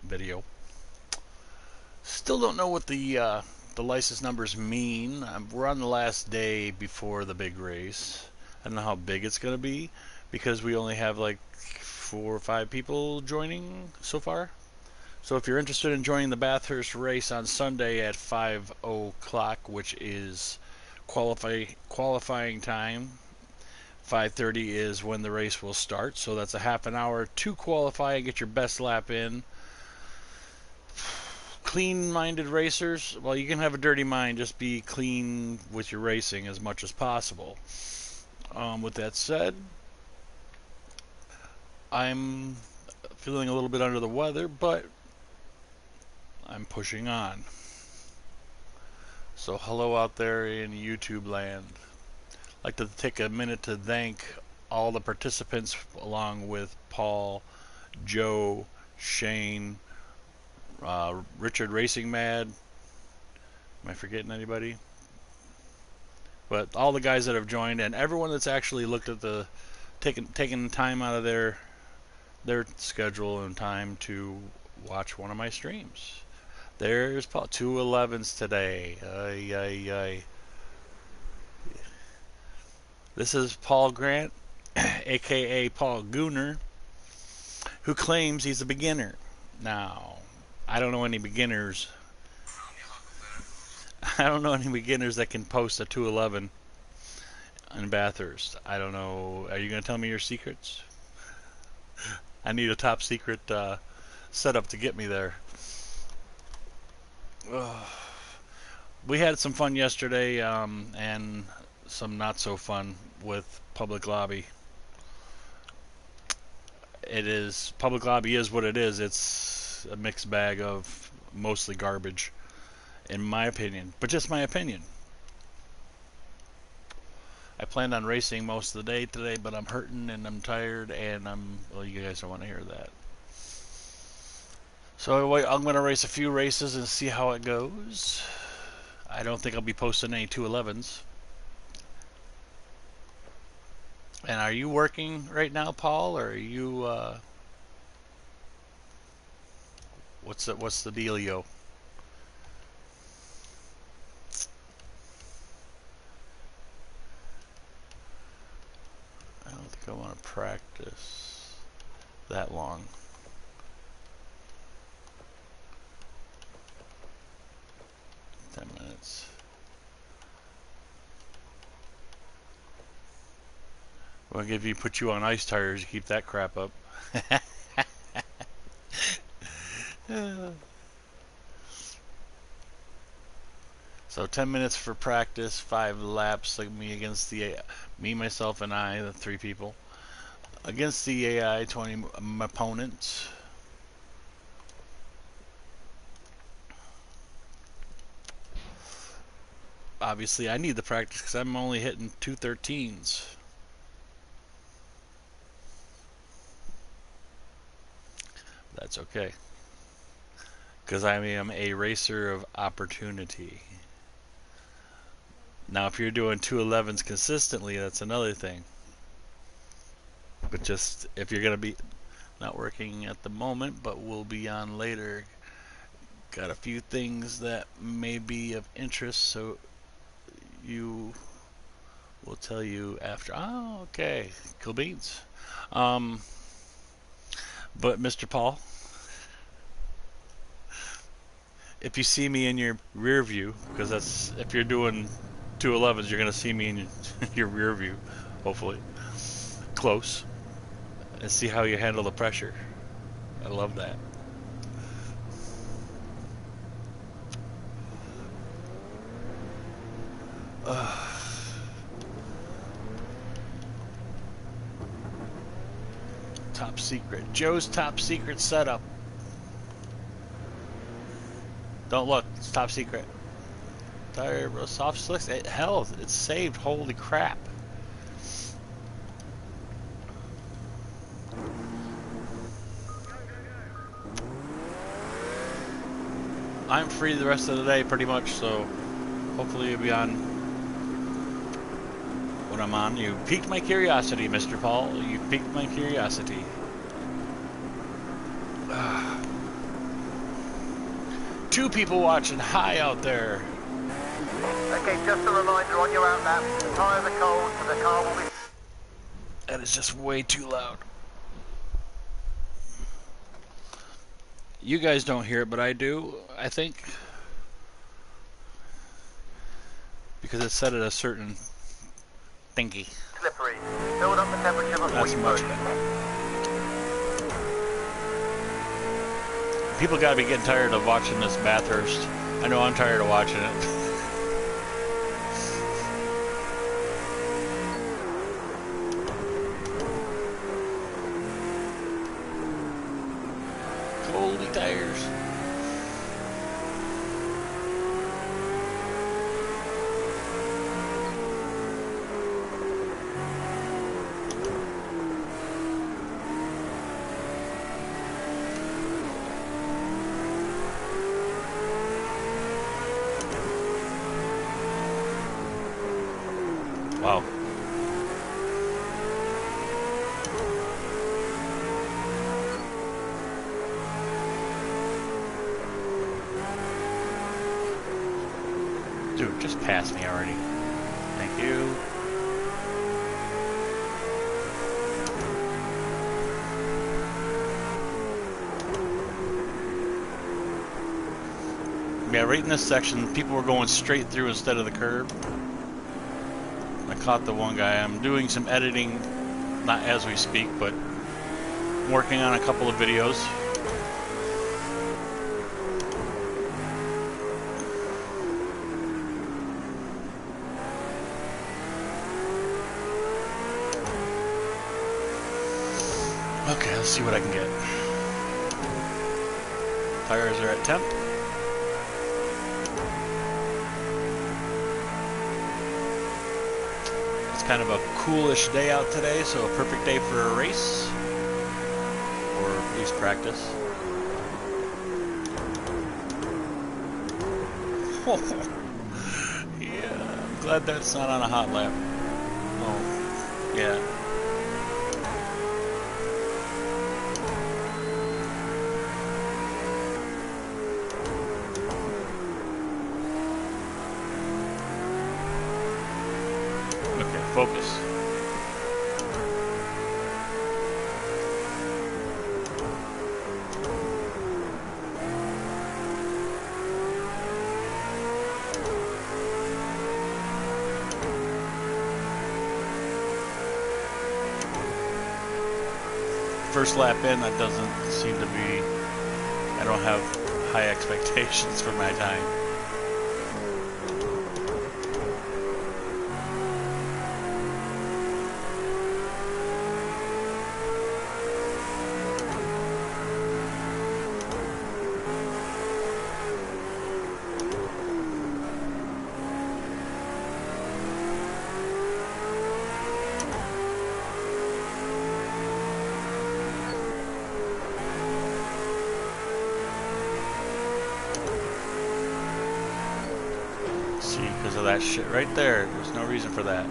video. Still don't know what the license numbers mean. We're on the last day before the big race. I don't know how big it's going to be because we only have like 4 or 5 people joining so far. So if you're interested in joining the Bathurst race on Sunday at 5 o'clock, which is qualifying time, 5:30 is when the race will start. So that's a half an hour to qualify and get your best lap in. Clean-minded racers, well, you can have a dirty mind, just be clean with your racing as much as possible. With that said, I'm feeling a little bit under the weather, but I'm pushing on. So hello out there in YouTube land. I'd like to take a minute to thank all the participants along with Paul, Joe, Shane, Richard Racing Mad. Am I forgetting anybody? But all the guys that have joined and everyone that's actually looked at the taken time out of their schedule and time to watch one of my streams. There's Paul, 211s today. Ay, ay, ay. This is Paul Grant, aka Paul Gooner, who claims he's a beginner. Now, I don't know any beginners. I don't know any beginners that can post a 211 in Bathurst. I don't know. Are you going to tell me your secrets? I need a top secret setup to get me there. We had some fun yesterday and some not so fun with Public Lobby. Public Lobby is what it is. It's a mixed bag of mostly garbage, in my opinion, but just my opinion. I planned on racing most of the day today, but I'm hurting and I'm tired and well, you guys don't want to hear that. So I'm going to race a few races and see how it goes. I don't think I'll be posting any 211s. And are you working right now, Paul, or are you what's the dealio? I don't think I want to practice that long. Minutes. We'll put you on ice tires to keep that crap up. So 10 minutes for practice, 5 laps, like me against the me, myself, and I, the 3 people against the AI 20 opponents. Obviously, I need the practice because I'm only hitting 213s. That's okay, because I am a racer of opportunity. Now, if you're doing 211s consistently, that's another thing. But just if you're going to be not working at the moment, but we'll be on later, got a few things that may be of interest, so you will tell you after. Oh, okay, cool beans. But Mr. Paul, if you see me in your rear view, because that's if you're doing 211s, you're gonna see me in your rear view, hopefully close, and see how you handle the pressure. I love that. Top secret. Joe's top secret setup. Don't look. It's top secret. Tire soft slicks. Hell, it's saved. Holy crap. I'm free the rest of the day pretty much, so hopefully you'll be on when I'm on. You piqued my curiosity, Mr. Paul. You piqued my curiosity. 2 people watching. Hi out there. Okay, just a reminder on your outlap, the tyres are cold, so the car will be... That is just way too loud. You guys don't hear it, but I do, I think. Because it's set at a certain thingy. Slippery. Build up the temperature before That's you much push. better. People gotta be getting tired of watching this Bathurst. I know I'm tired of watching it. Goldy tires. Wow. Dude, just pass me already. Thank you. Yeah, right in this section, people were going straight through instead of the curb. I caught the one guy. I'm doing some editing, not as we speak, but working on a couple of videos. Okay, let's see what I can get. Tires are at temp. It's kind of a coolish day out today, so a perfect day for a race. Or at least practice. Yeah, I'm glad that's not on a hot lap. Oh, yeah. Focus. First lap in, that doesn't seem to be... I don't have high expectations for my time. Because of that shit right there. There's no reason for that.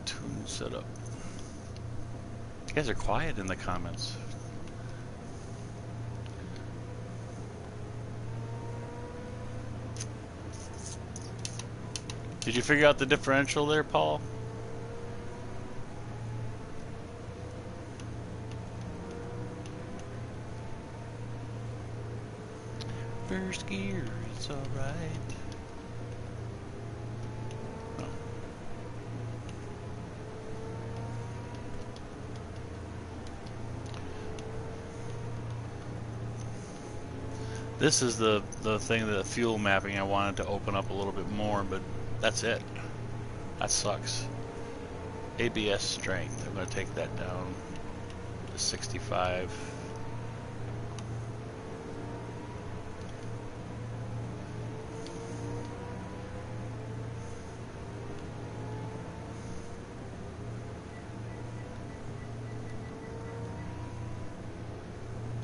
Tune setup. You guys are quiet in the comments. Did you figure out the differential there, Paul? First gear, it's alright. Oh. This is the thing, the fuel mapping I wanted to open up a little bit more, but that's it. That sucks. ABS strength, I'm going to take that down to 65.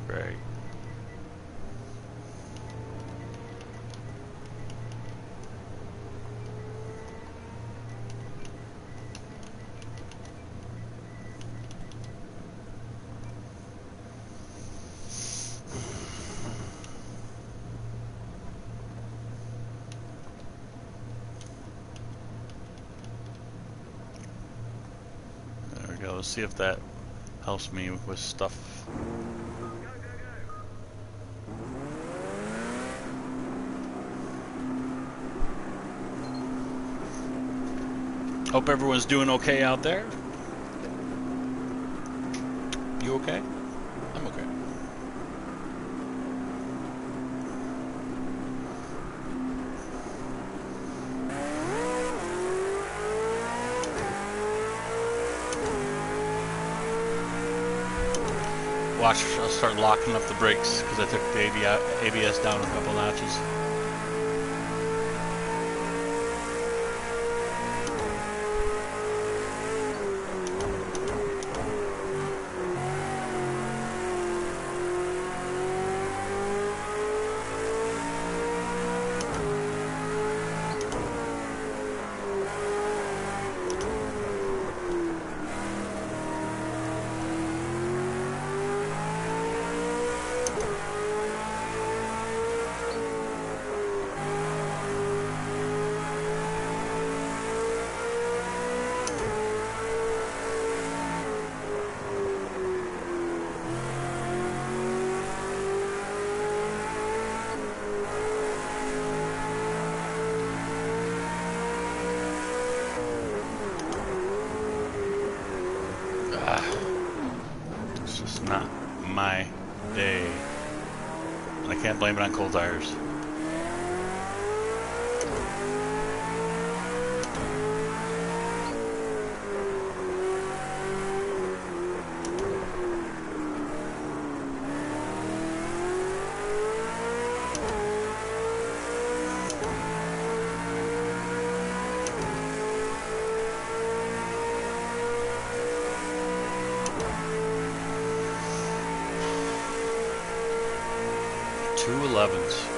Right. go. Let's see if that helps me with stuff. Hope everyone's doing okay out there. You okay? I'm okay. Watch, I'll start locking up the brakes because I took the ABS down a couple notches. It's just not my day. And I can't blame it on cold tires. Two 11s.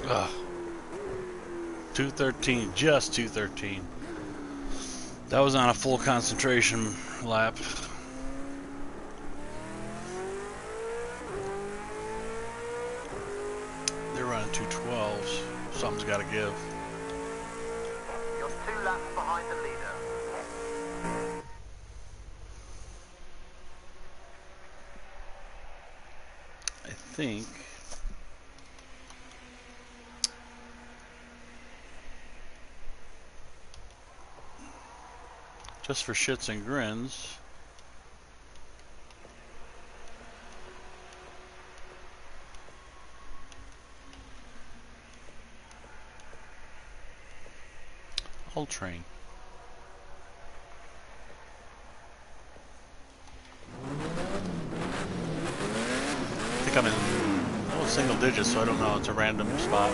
Ugh. 213, just 213. That was on a full concentration lap. something's got to give. You're 2 laps behind the leader. I think. Just for shits and grins. I'll train. I think I'm in single digits, so I don't know. It's a random spot.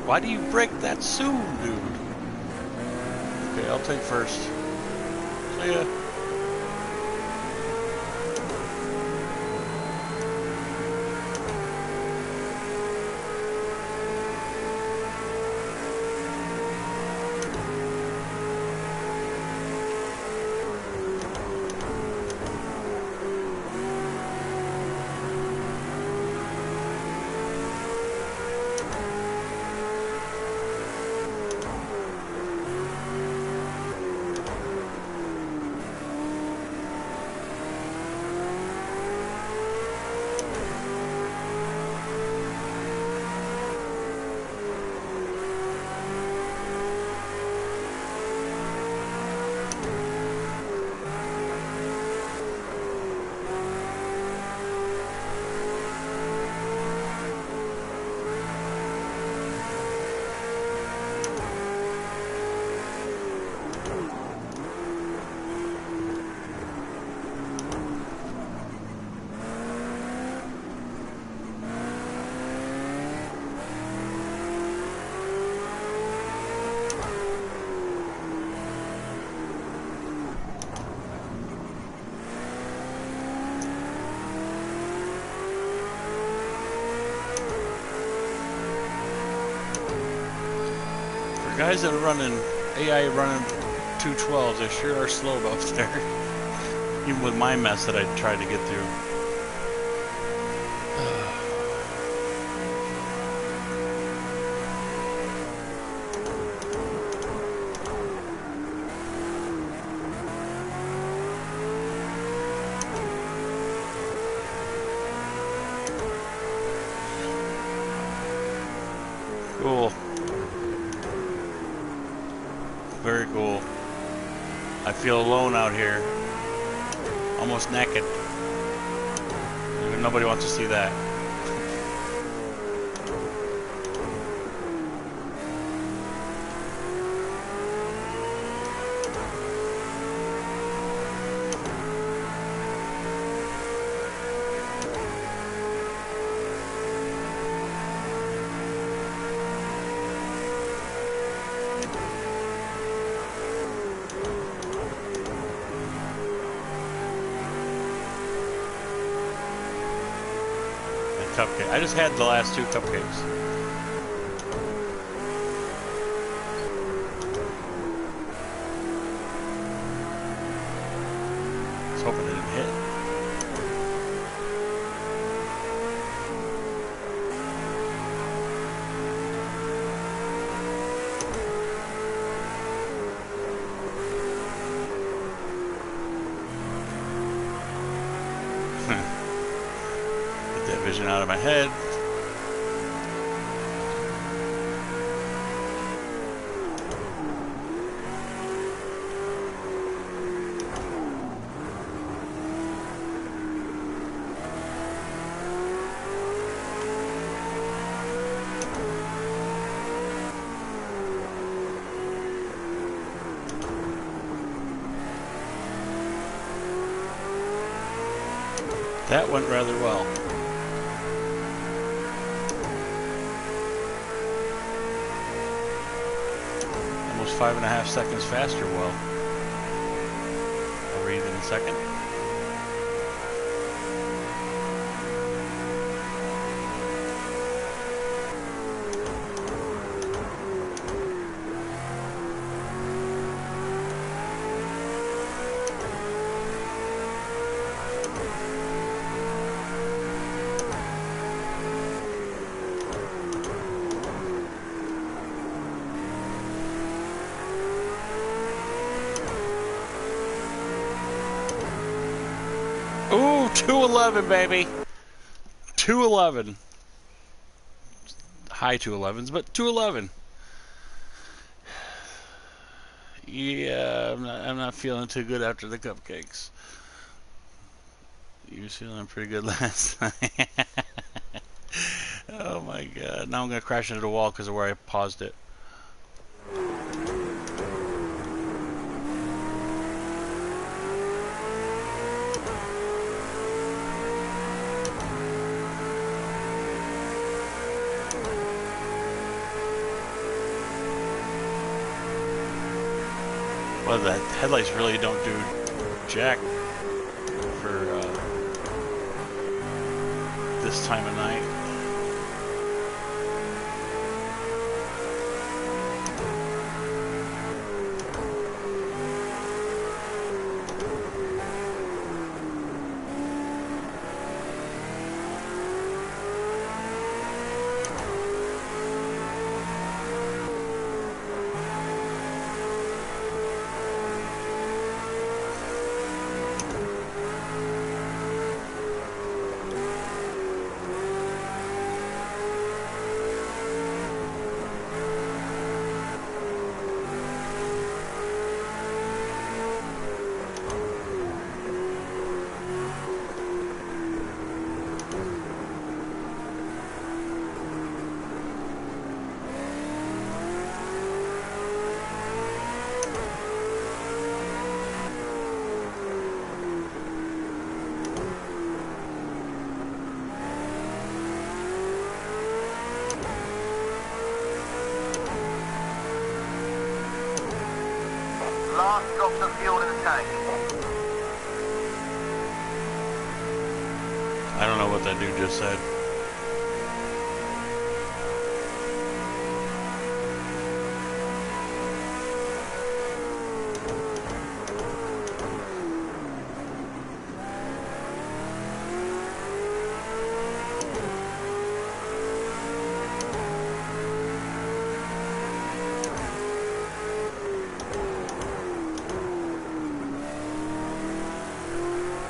Why do you break that soon, dude? Okay, I'll take first. See ya. Guys that are running AI running 212s, they sure are slow up there. Even with my mess that I tried to get through. Cool. Very cool. I feel alone out here. Almost naked. Even nobody wants to see that. Cupcake. I just had the last 2 cupcakes. I was hoping it didn't hit. Vision out of my head. That went rather well. Almost 5.5 seconds faster. Well, I'll read in a second. 211, baby. 211. High 211s, but 211. Yeah, I'm not feeling too good after the cupcakes. You were feeling pretty good last night. Oh my god. Now I'm going to crash into the wall because of where I paused it. Well, the headlights really don't do jack for this time of night. Last drops of fuel in the tank. I don't know what that dude just said.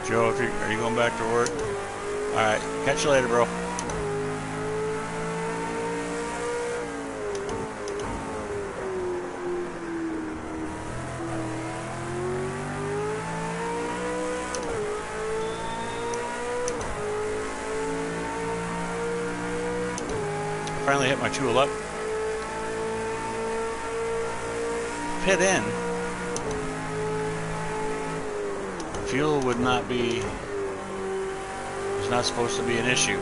Joe, are you going back to work? Alright, catch you later, bro. I finally hit my tool up. Pit in. Fuel would not be, it's not supposed to be an issue.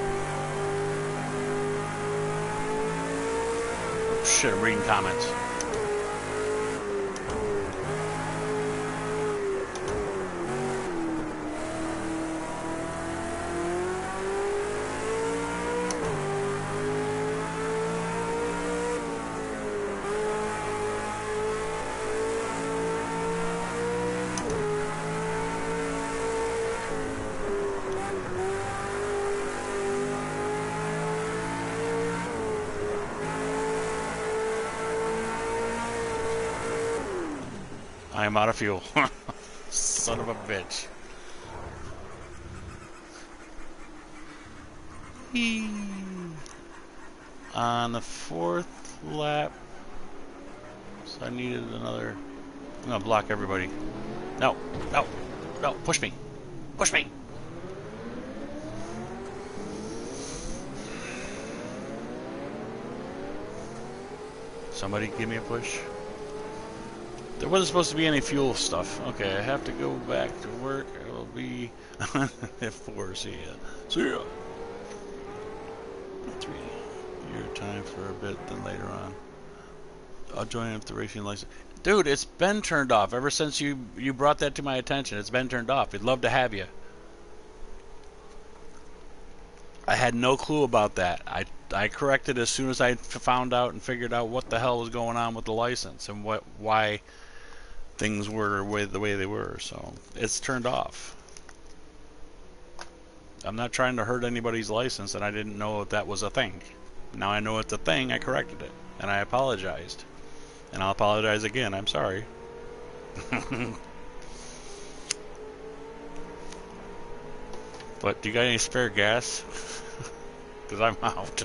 Oh, shit, I'm reading comments. I am out of fuel. Son of a bitch. On the fourth lap, so I needed another. I'm gonna block everybody. No, no, no, push me. Push me. Somebody give me a push. There wasn't supposed to be any fuel stuff. Okay, I have to go back to work. I will be on F4. See ya. See ya. 3 year time for a bit, then later on. I'll join up the racing license. Dude, it's been turned off ever since you brought that to my attention. It's been turned off. We'd love to have you. I had no clue about that. I corrected as soon as I found out and figured out what the hell was going on with the license and why things were the way they were. So it's turned off. I'm not trying to hurt anybody's license, and I didn't know that was a thing. Now I know it's a thing. I corrected it, and I apologized, and I'll apologize again. I'm sorry. But do you got any spare gas? Because I'm out.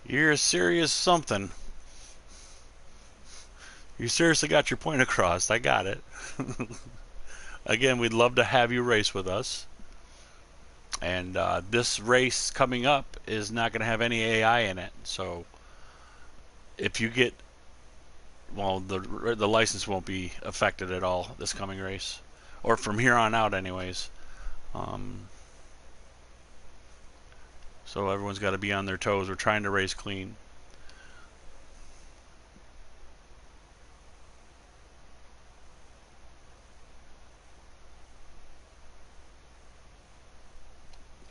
You're a serious something. You seriously got your point across. I got it. Again, we'd love to have you race with us. And this race coming up is not going to have any AI in it. So if you get, well, the license won't be affected at all this coming race, or from here on out, anyways. So everyone's got to be on their toes. We're trying to race clean.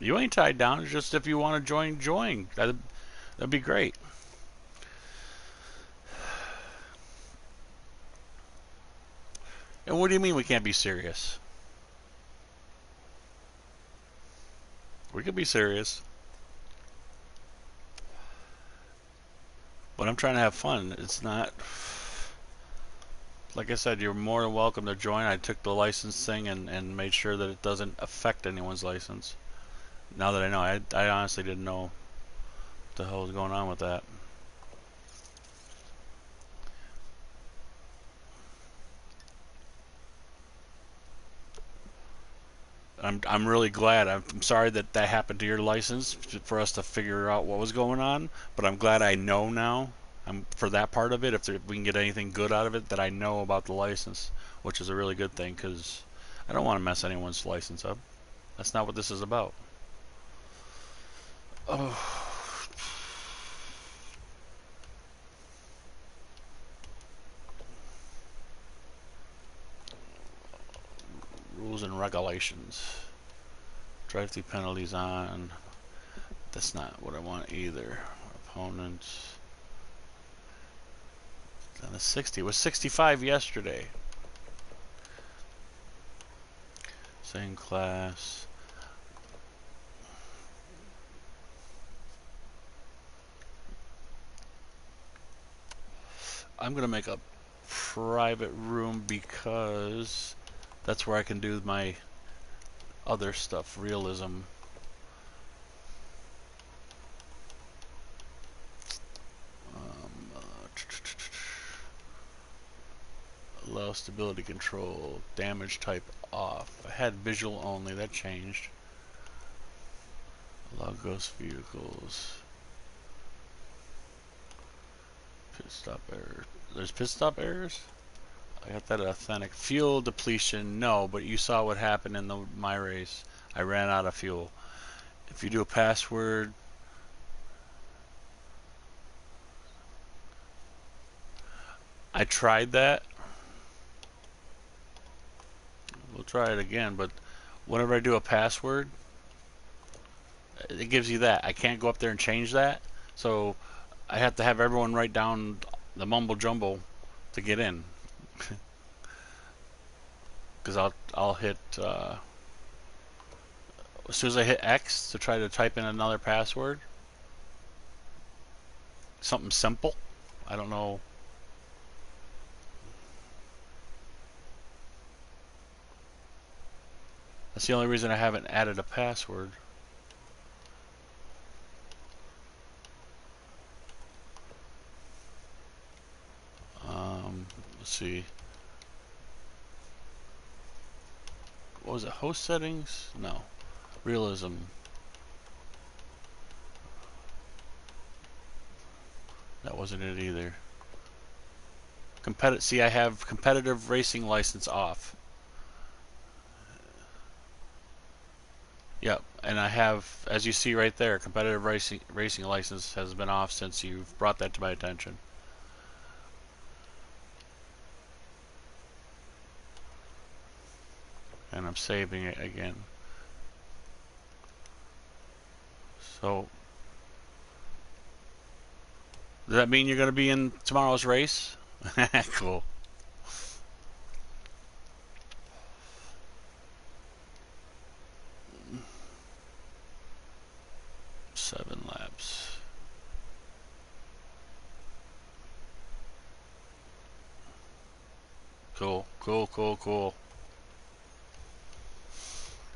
You ain't tied down. It's just if you want to join. That'd be great. And what do you mean we can't be serious? We could be serious. But I'm trying to have fun. It's not... Like I said, you're more than welcome to join. I took the license thing and made sure that it doesn't affect anyone's license. Now that I know, I honestly didn't know what the hell was going on with that. I'm really glad. I'm sorry that happened to your license for us to figure out what was going on, but I'm glad I know now. For that part of it, if we can get anything good out of it, that I know about the license, which is a really good thing, because I don't want to mess anyone's license up. That's not what this is about. Oh. Rules and regulations. Drive-through penalties on. That's not what I want either. Opponents. On a 60. It was 65 yesterday. Same class. I'm going to make a private room because that's where I can do my other stuff, realism. Allow stability control, damage type off. I had visual only, that changed. Allow ghost vehicles. Pit stop error. There's pit stop errors? I got that authentic. Fuel depletion, no, but you saw what happened in my race. I ran out of fuel. If you do a password, I tried that. We'll try it again, but whenever I do a password, it gives you that. I can't go up there and change that, so I have to have everyone write down the mumble jumble to get in. Because I'll hit as soon as I hit X to try to type in another password, something simple. I don't know. That's the only reason I haven't added a password. Let's see. What was it? Host settings? No. Realism. That wasn't it either. See, I have competitive racing license off. Yep, and I have, as you see right there, competitive racing license has been off since you've brought that to my attention. And I'm saving it again. So, does that mean you're going to be in tomorrow's race? Cool. 7 laps. Cool, cool, cool, cool.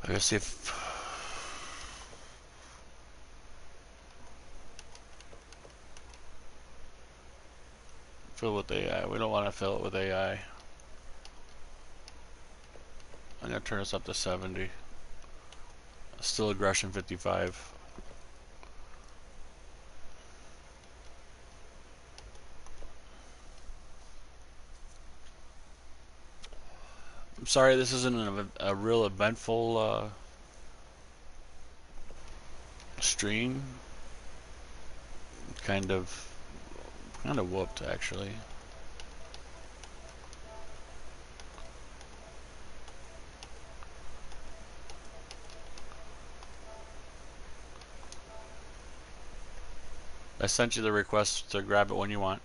I gotta see if... Fill with AI. We don't want to fill it with AI. I'm gonna turn this up to 70. Still aggression 55. I'm sorry this isn't a real eventful stream. Kind of whooped actually. I sent you the request to grab it when you want.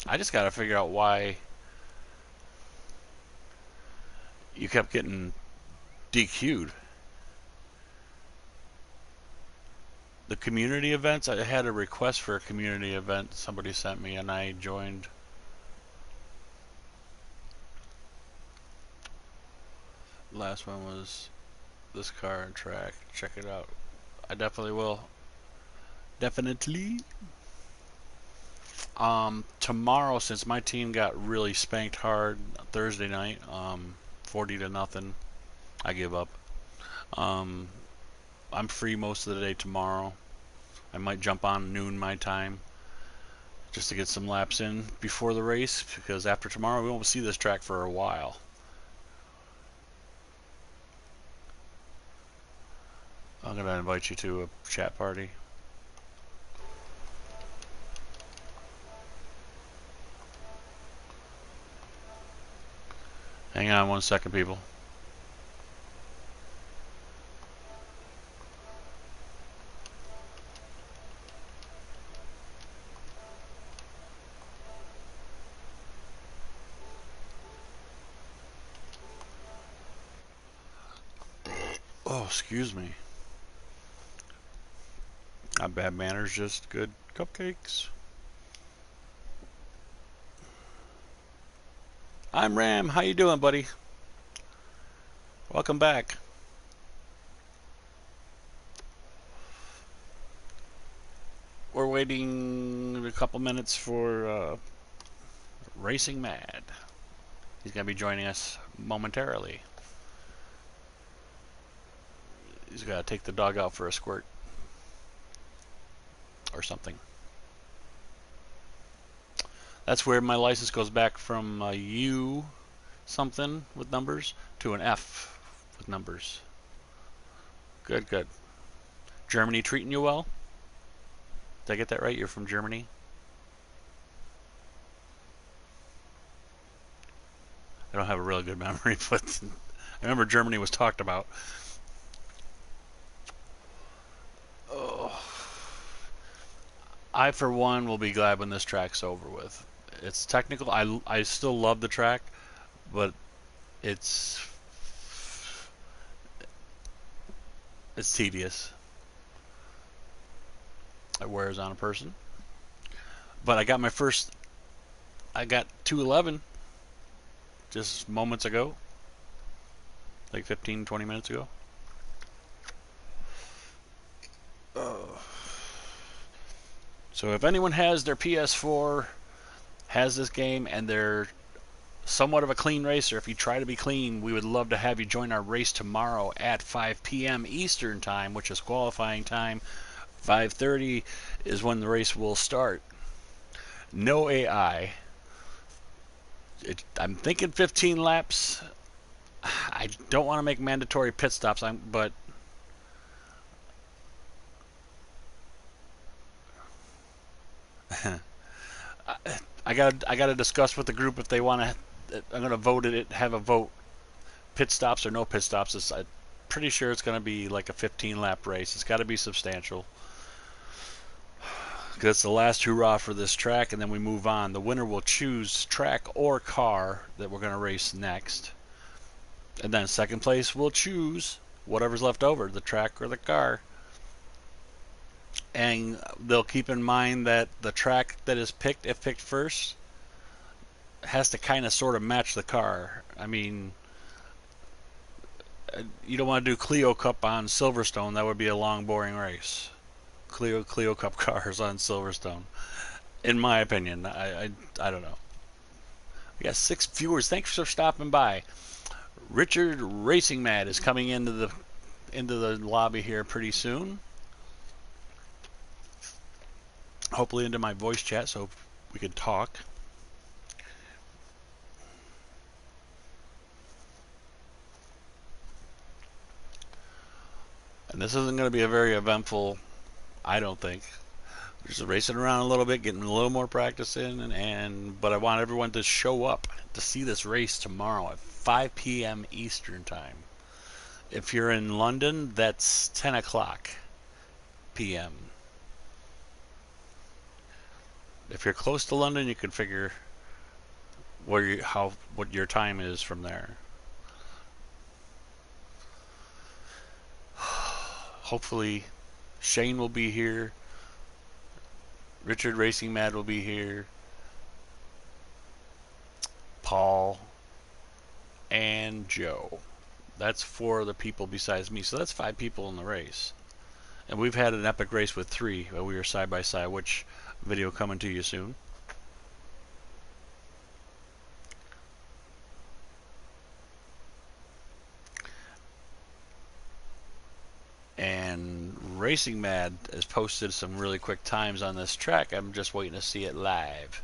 I just gotta figure out why you kept getting DQ'd. The community events, I had a request for a community event somebody sent me and I joined. Last one was this car and track. Check it out. I definitely will. Definitely. Tomorrow, since my team got really spanked hard Thursday night, 40 to nothing, I give up. I'm free most of the day tomorrow. I might jump on noon my time just to get some laps in before the race, because after tomorrow we won't see this track for a while. I'm going to invite you to a chat party. Hang on 1 second, people. Oh, excuse me. Not bad manners, just good cupcakes. I'm Ram. How you doing, buddy? Welcome back. We're waiting a couple minutes for Racing Mad. He's going to be joining us momentarily. He's got to take the dog out for a squirt or something. That's where my license goes back from U something with numbers to an F with numbers. Good, good. Germany treating you well? Did I get that right? You're from Germany? I don't have a really good memory, but I remember Germany was talked about. Oh. I, for one, will be glad when this track's over with. It's technical. I still love the track, but it's tedious. It wears on a person. But I got 211 just moments ago, like 15, 20 minutes ago. So if anyone has their PS4, has this game, and they're somewhat of a clean racer, if you try to be clean, we would love to have you join our race tomorrow at 5 p.m. Eastern Time, which is qualifying time. 5:30 is when the race will start. No AI. I'm thinking 15 laps. I don't want to make mandatory pit stops, but I got to discuss with the group if they want to. I'm going to vote it. Have a vote. Pit stops or no pit stops. I'm pretty sure it's going to be like a 15 lap race. It's got to be substantial. Because it's the last hurrah for this track, and then we move on. The winner will choose track or car that we're going to race next. And then second place will choose whatever's left over, the track or the car. And they'll keep in mind that the track that is picked, if picked first, has to kind of sort of match the car. I mean, you don't want to do Clio Cup on Silverstone. That would be a long, boring race. Clio Cup cars on Silverstone, in my opinion. I don't know. We got 6 viewers. Thanks for stopping by. Richard Racing Mad is coming into the lobby here pretty soon. Hopefully into my voice chat so we could talk. And this isn't going to be a very eventful, I don't think. We're just racing around a little bit, getting a little more practice in, but I want everyone to show up to see this race tomorrow at 5 p.m. Eastern Time. If you're in London, that's 10 o'clock p.m. If you're close to London, you can figure what your time is from there. Hopefully, Shane will be here. Richard Racing Mad will be here. Paul and Joe. That's 4 of the people besides me. So that's 5 people in the race. And we've had an epic race with 3. We were side by side, which video coming to you soon. And Racing Mad has posted some really quick times on this track. I'm just waiting to see it live.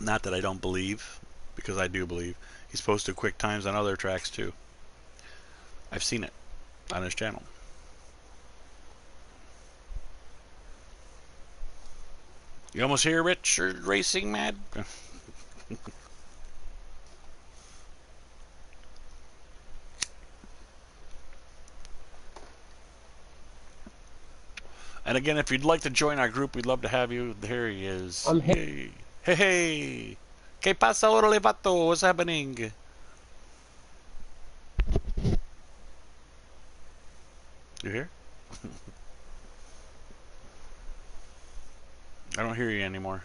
Not that I don't believe, because I do believe. He's posted quick times on other tracks too. I've seen it on his channel. You almost here, Richard Racing Mad? And again, if you'd like to join our group, we'd love to have you. There he is. I'm here. Hey. Hey, hey. ¿Qué pasa, órale, vato? What's happening? You here? I don't hear you anymore.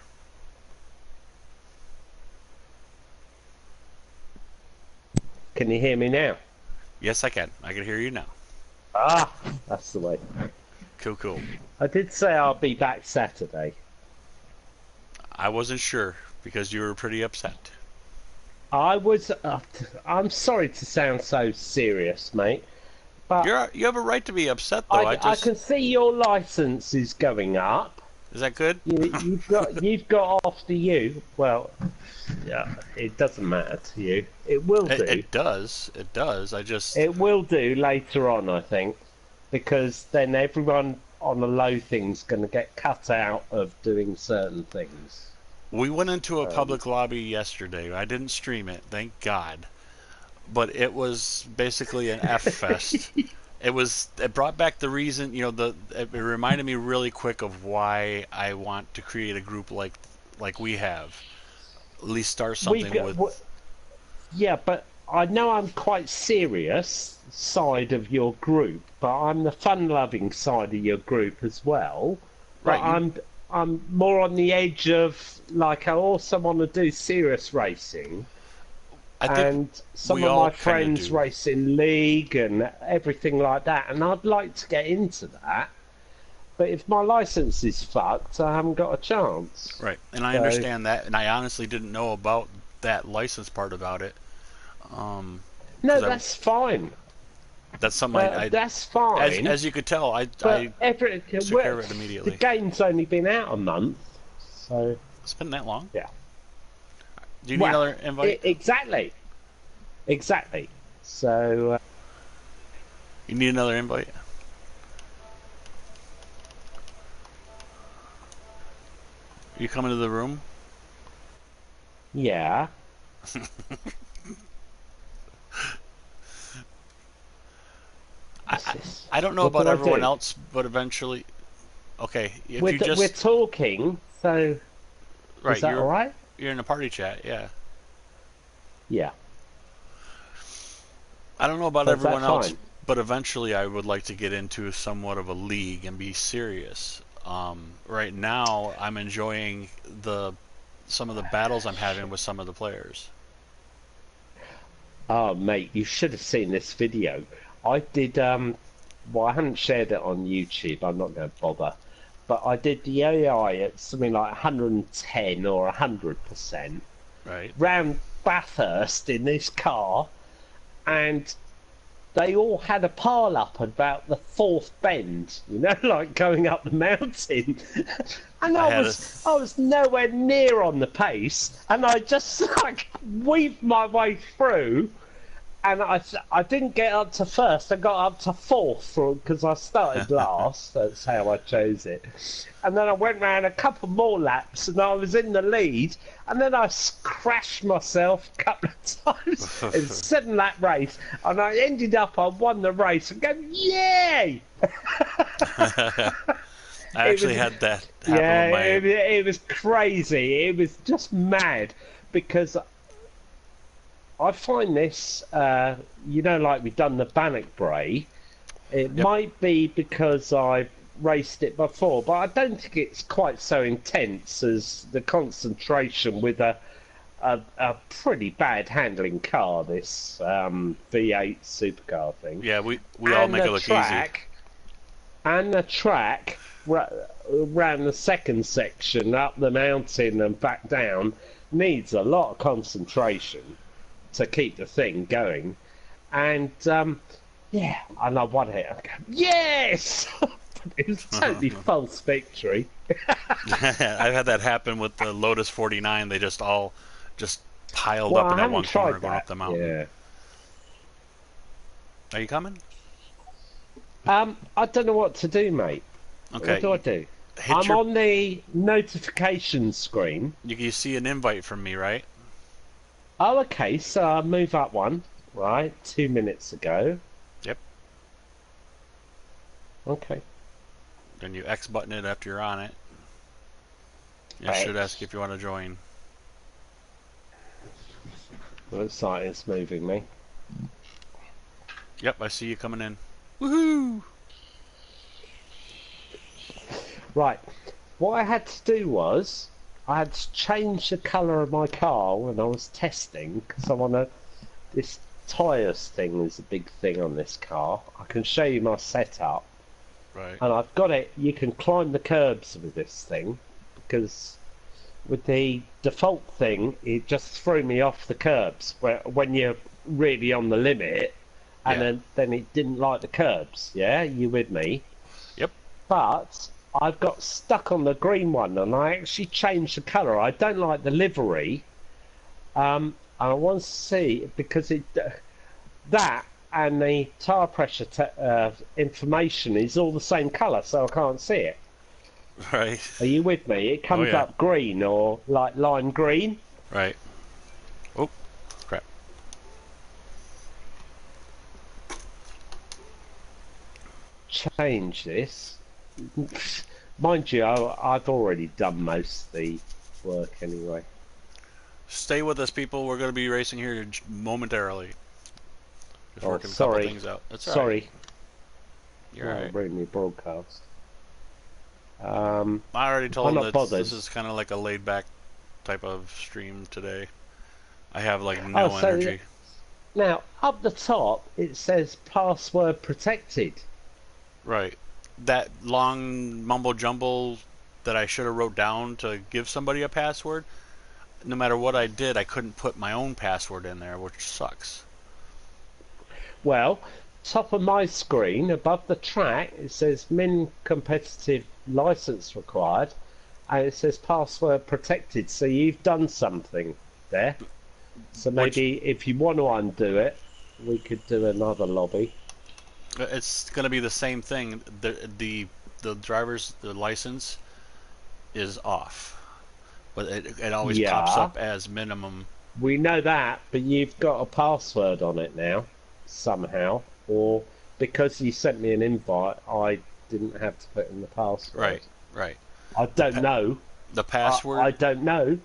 Can you hear me now? Yes, I can. I can hear you now. Ah, that's the way. Cool, cool. I did say I'll be back Saturday. I wasn't sure because you were pretty upset. I was. I'm sorry to sound so serious, mate, but You have a right to be upset, though. I can see your license is going up. Is that good? You've got after you. Well, yeah, it doesn't matter to you. It will do. It does. It does. It will do later on, I think, because then everyone on the low thing's going to get cut out of doing certain things. We went into a public lobby yesterday. I didn't stream it, thank God. But it was basically an F fest. It brought back the reason, it reminded me really quick of why I want to create a group like we have. At least start something with. Yeah, but I know I'm quite serious side of your group, but I'm the fun-loving side of your group as well. But Right. I'm more on the edge of, like, I also want to do serious racing. I think And some we of all my kinda friends do. race in league and everything like that, and I'd like to get into that. But if my license is fucked, I haven't got a chance. Right, and I So- understand that, and I honestly didn't know about that license part about it. No, 'Cause that's fine. that's something That's fine. as you could tell, I But took care of it immediately. the game's only been out a month, so It's been that long. yeah. Do you need another invite? Exactly. So You need another invite? You coming to the room? yeah. I don't know What about do I everyone do? else, but eventually, okay. If We're, you just we're talking, so right, is that you're all right? you're in a party chat, yeah. Yeah. I don't know about So is that everyone else, fine? but eventually I would like to get into somewhat of a league and be serious. Right now, I'm enjoying the some of the battles I'm having with some of the players. Oh, mate, you should have seen this video. I did, well, I haven't shared it on YouTube. I'm not going to bother. But I did the AI at something like 110 or 100% Right. round Bathurst in this car, and they all had a pile up about the fourth bend, you know, like going up the mountain. And I I had a was nowhere near on the pace, and I just like weaved my way through, and I didn't get up to first. I got up to fourth because I started last. That's how I chose it. And then I went round a couple more laps, and I was in the lead. And then I crashed myself a couple of times in a 7-lap race, and I ended up. I won the race and go, yay! I actually had that happen Yeah, with my. it was crazy. It was just mad because I find this, you know, like we've done the Bannockbrae. It Yep. might be because I've raced it before, but I don't think it's quite so intense as the concentration with a pretty bad handling car. This V8 supercar thing. Yeah, we all make it look easy. And the track around the second section up the mountain and back down needs a lot of concentration to keep the thing going, and yeah, and I won it. I go, yes! It was totally false victory. I've had that happen with the Lotus 49. They just all just piled Well, up in I that one haven't corner tried going that. up the mountain. Yeah. Are you coming? I don't know what to do, mate. Okay. What do I do? Hit I'm your. on the notification screen. You see an invite from me, right? Oh, okay, so I move up one, right, 2 minutes ago. Yep. Okay. Then you X button it after you're on it. It should ask if you want to join. Looks like it's moving me. Yep, I see you coming in. Woohoo! Right, what I had to do was I had to change the colour of my car when I was testing because I want to. This tyres thing is a big thing on this car. I can show you my setup, Right. and I've got it. You can climb the curbs with this thing because with the default thing, it just threw me off the curbs when you're really on the limit, and Yeah. then it didn't like the curbs. Yeah, you with me? Yep. But I've got stuck on the green one, and I actually changed the colour. I don't like the livery. I want to see because that and the tyre pressure information is all the same colour, so I can't see it. Right. Are you with me? It comes yeah. up green or like lime green. Right. Oh, crap. Change this. Mind you, I've already done most of the work anyway. Stay with us, people. We're going to be racing here momentarily. Just Oh, working a sorry. couple things out. That's all Sorry. right. You're all right. Ruined my broadcast. I already told I'm them not that bothered. this is kind of like a laid-back type of stream today. I have like no Oh, so energy. now up the top it says password protected. Right. That long mumble jumble that I should have wrote down to give somebody a password. No matter what I did, I couldn't put my own password in there, which sucks. Well, top of my screen above the track it says min competitive license required, and it says password protected. So you've done something there. So maybe if you want to undo it, we could do another lobby. It's going to be the same thing. The driver's license is off, but it always pops Yeah. up as minimum. We know that, but you've got a password on it now, somehow. Or because you sent me an invite, I didn't have to put in the password. Right, right. I don't know. The password, I don't know.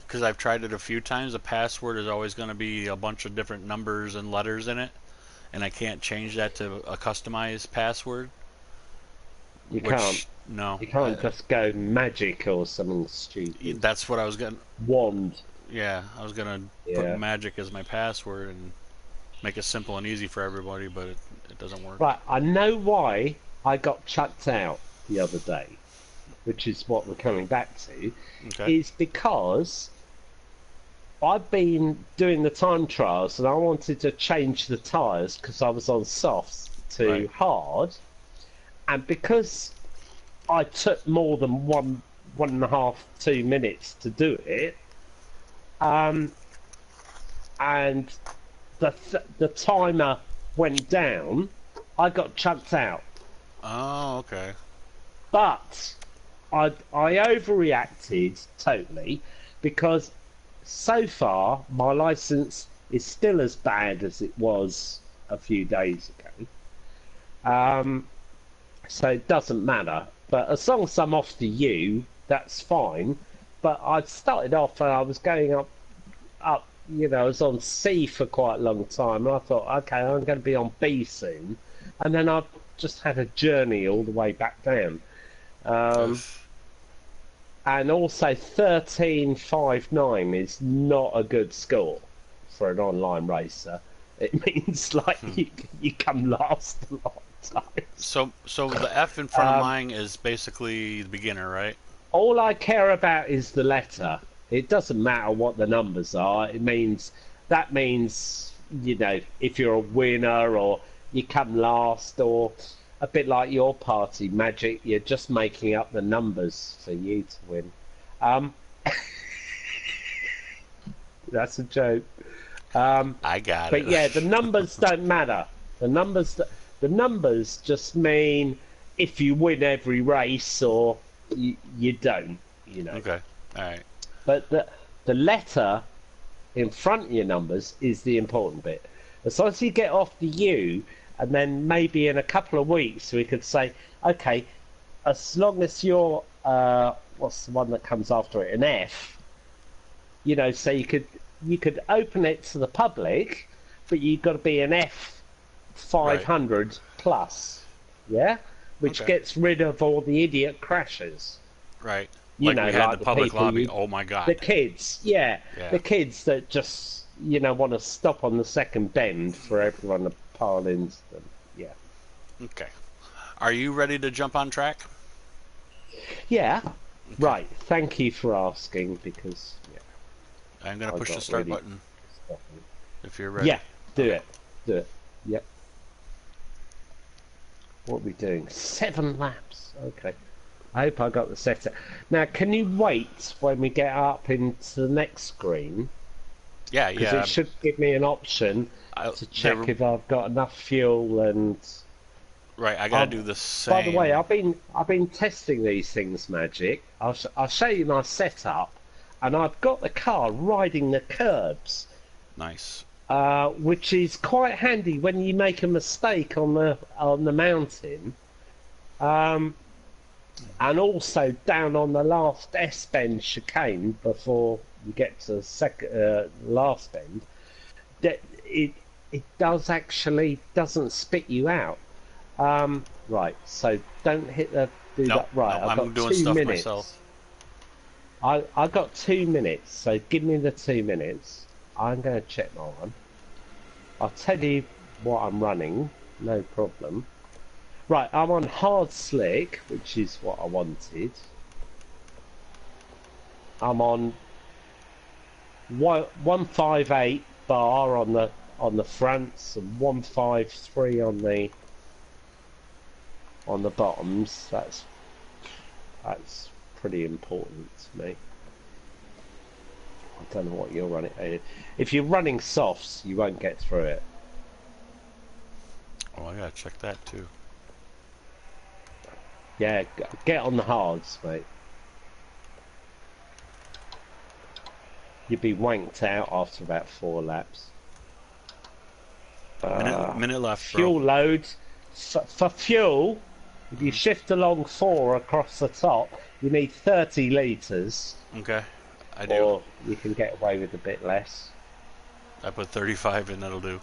because I've tried it a few times, the password is always going to be a bunch of different numbers and letters in it, and I can't change that to a customized password. You Which can't. No, You can't just go magic or something stupid. that's what I was gonna. Wand. Yeah, I was gonna put Yeah. magic as my password and make it simple and easy for everybody, but it doesn't work. Right, I know why I got chucked out the other day, which is what we're coming back to, Okay. is because I've been doing the time trials and I wanted to change the tyres because I was on softs to Right. hard, and because I took more than 1.5, 2 minutes to do it, and the timer went down, I got chucked out. Oh, okay. But I overreacted totally because so far my license is still as bad as it was a few days ago. So it doesn't matter. But as long as I'm off the U, that's fine. But I started off and I was going up. I was on C for quite a long time, and I thought, okay, I'm going to be on B soon, and then I've just had a journey all the way back down. Oof. And also 13.59 is not a good score for an online racer. It means like you come last a lot of times. So the F in front of mine is basically the beginner, right? All I care about is the letter. It doesn't matter what the numbers are. That means if you're a winner or you come last, or a bit like your party Magic, you're just making up the numbers for you to win. That's a joke. I got it. But yeah, the numbers don't matter. The numbers just mean if you win every race or you don't. Okay. All right. But the letter in front of your numbers is the important bit. As long as you get off the U, and then maybe in a couple of weeks we could say, okay, as long as you're what's the one that comes after it, an F. So you could open it to the public, but you've got to be an F 500 plus, yeah, which Okay. gets rid of all the idiot crashes. Right. You Like know, we had like the public people lobby. Oh my the god. kids, Yeah. the kids that just want to stop on the second bend for everyone to pile into them. Yeah, Okay. Are you ready to jump on track? yeah. Right. Thank you for asking because I'm gonna I push the got start really button stuffy. if you're ready. Yeah, do it. Yep. What are we doing? 7 laps. Okay. I hope I got the setter. Now, can you wait when we get up into the next screen? Yeah. Because Yeah. it should give me an option to check there- if I've got enough fuel and. Right. I gotta do the same. By the way, I've been testing these things, Magic. I'll show you my setup, and I've got the car riding the curbs, Nice. which is quite handy when you make a mistake on the mountain, and also down on the last S bend chicane before you get to the last bend. That it doesn't spit you out. Right, so don't do Nope, that. Right, nope, I've I'm got doing 2 stuff minutes. myself. I got 2 minutes, so give me the 2 minutes. I'm going to check my one. I'll tell you what I'm running, no problem. Right, I'm on hard slick, which is what I wanted. I'm on 158 bar on the fronts and 153 on the bottoms. That's pretty important to me. I don't know what you're running. If you're running softs, you won't get through it. Oh, I gotta check that too. Yeah, get on the hards, mate. You'd be wanked out after about 4 laps. Minute left, Fuel bro. load. For fuel, if you shift along 4 across the top, you need 30 litres. Okay. I do. Or you can get away with a bit less. I put 35 in. That'll do.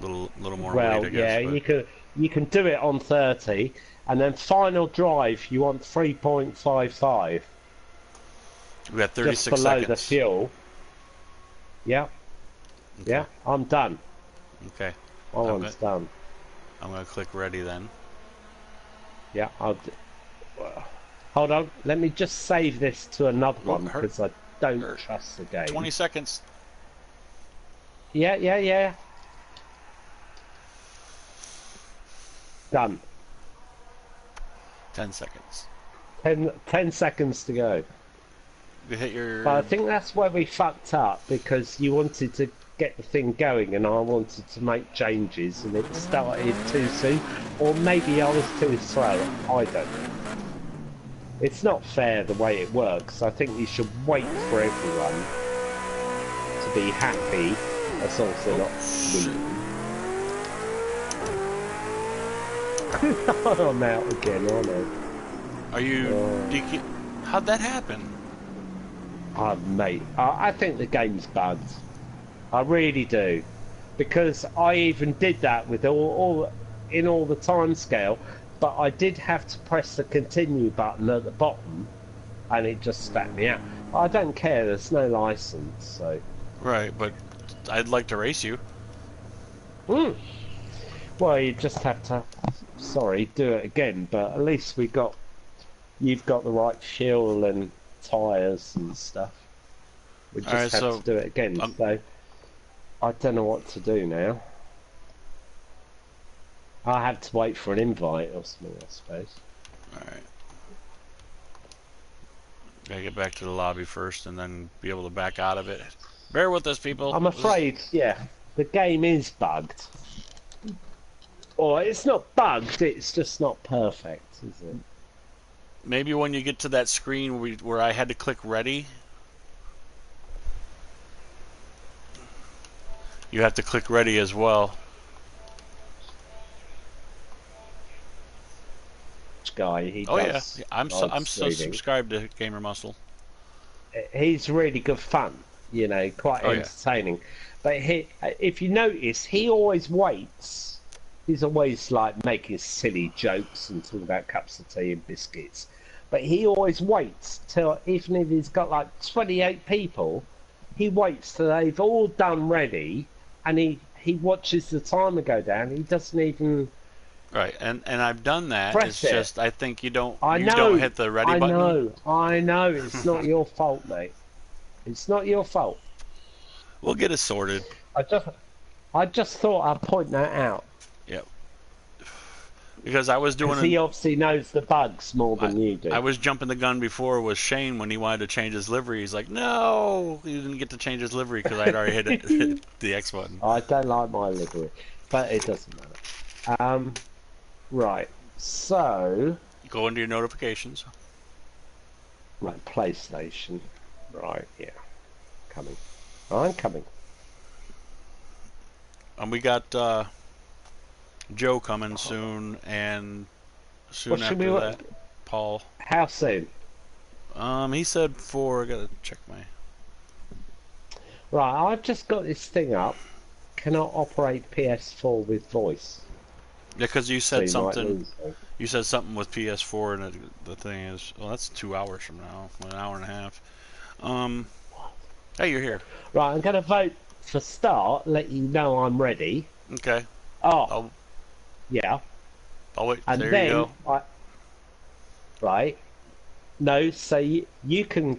Little more Well, weight, I guess. yeah, but... you can do it on 30, And then final drive, you want 3.55. We got 36 just below seconds. the fuel. Yeah. Okay. Yeah, I'm done. Okay. My one's done. I'm gonna click ready then. Yeah, hold on. Let me just save this to another one because I don't trust the game. 20 seconds. Yeah. Done. 10 seconds. 10 seconds to go. You hit your... But I think that's where we fucked up because you wanted to get the thing going and I wanted to make changes and it started too soon. Or maybe I was too slow. I don't know. It's not fair the way it works. I think you should wait for everyone to be happy. That's also not me. I'm out again, aren't I? Are you... How'd that happen? Mate, I think the game's bugged. I really do. Because I even did that with all the time scale, but I did have to press the continue button at the bottom and it just spat me out. I don't care, there's no license, so... Right, but I'd like to race you. Well, you just have to, do it again, but at least you've got the right fuel and tyres and stuff. We just have to do it again, so I don't know what to do now. I have to wait for an invite or something, I suppose. Alright. Gotta get back to the lobby first and then be able to back out of it. Bear with us, people. I'm afraid, yeah, the game is bugged. Or it's not bugged, it's just not perfect, is it? Maybe when you get to that screen where I had to click ready, you have to click ready as well. Guy, he does. Yeah, I'm so subscribed to Gamer Muscle. He's really good fun, you know, quite entertaining. Yeah. But if you notice, he always waits. He's always like making silly jokes and talking about cups of tea and biscuits. But he always waits till, even if he's got like 28 people, he waits till they've all done ready, and he watches the timer go down. He doesn't even. Right, and I've done that. It's just I think you don't hit the ready button. I know. It's not your fault, mate. It's not your fault. We'll get it sorted. I just thought I'd point that out. Yep. Because I was doing. He obviously knows the bugs more than you do. I was jumping the gun before with Shane when he wanted to change his livery. He's like, "No, he didn't get to change his livery because I'd already hit the X button." I don't like my livery, but it doesn't matter. Right, so... Go into your notifications. Right, PlayStation. Right, yeah. Coming. I'm coming. And we got Joe coming soon, and soon after that, Paul. How soon? He said 4. I gotta check my... Right, I've just got this thing up. Cannot operate PS4 with voice. Yeah, because you said something. You said something with PS4, and the thing is, well, that's 2 hours from now, 1 hour and a half. Hey, you're here. Right, I'm going to vote for start. Let you know I'm ready. Okay. Yeah. I'll wait. And there then you go. Right. No, so you can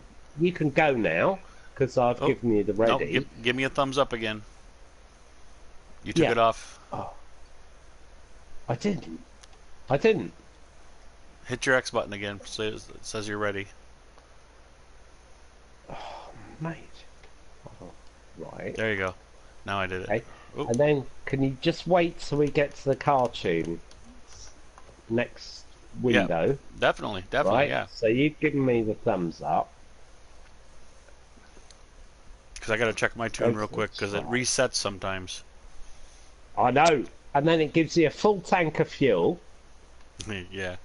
go now because I've given you the ready. No, give me a thumbs up again. You took it off. Oh. I didn't. Hit your X button again, so it says you're ready. Oh, mate. Oh, right. There you go. Now I did it. Okay. And then, can you just wait till we get to the cartoon? Next window. Yeah, definitely, right? Yeah. So you've given me the thumbs up. Because I got to check my tune real quick, because it resets sometimes. I know. And then it gives you a full tank of fuel. Yeah.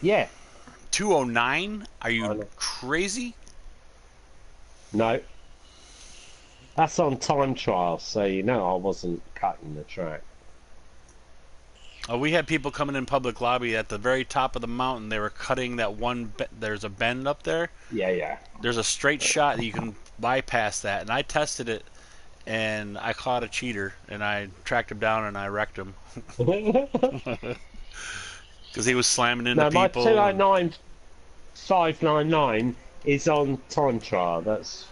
Yeah. 209? Are you crazy? No. That's on time trial, so you know I wasn't cutting the track. We had people coming in public lobby at the very top of the mountain. They were cutting that one. There's a bend up there. Yeah, yeah. There's a straight shot that you can bypass that, and I tested it, and I caught a cheater, and I tracked him down and I wrecked him because he was slamming into No, my people. 209599 is on time trial. That's.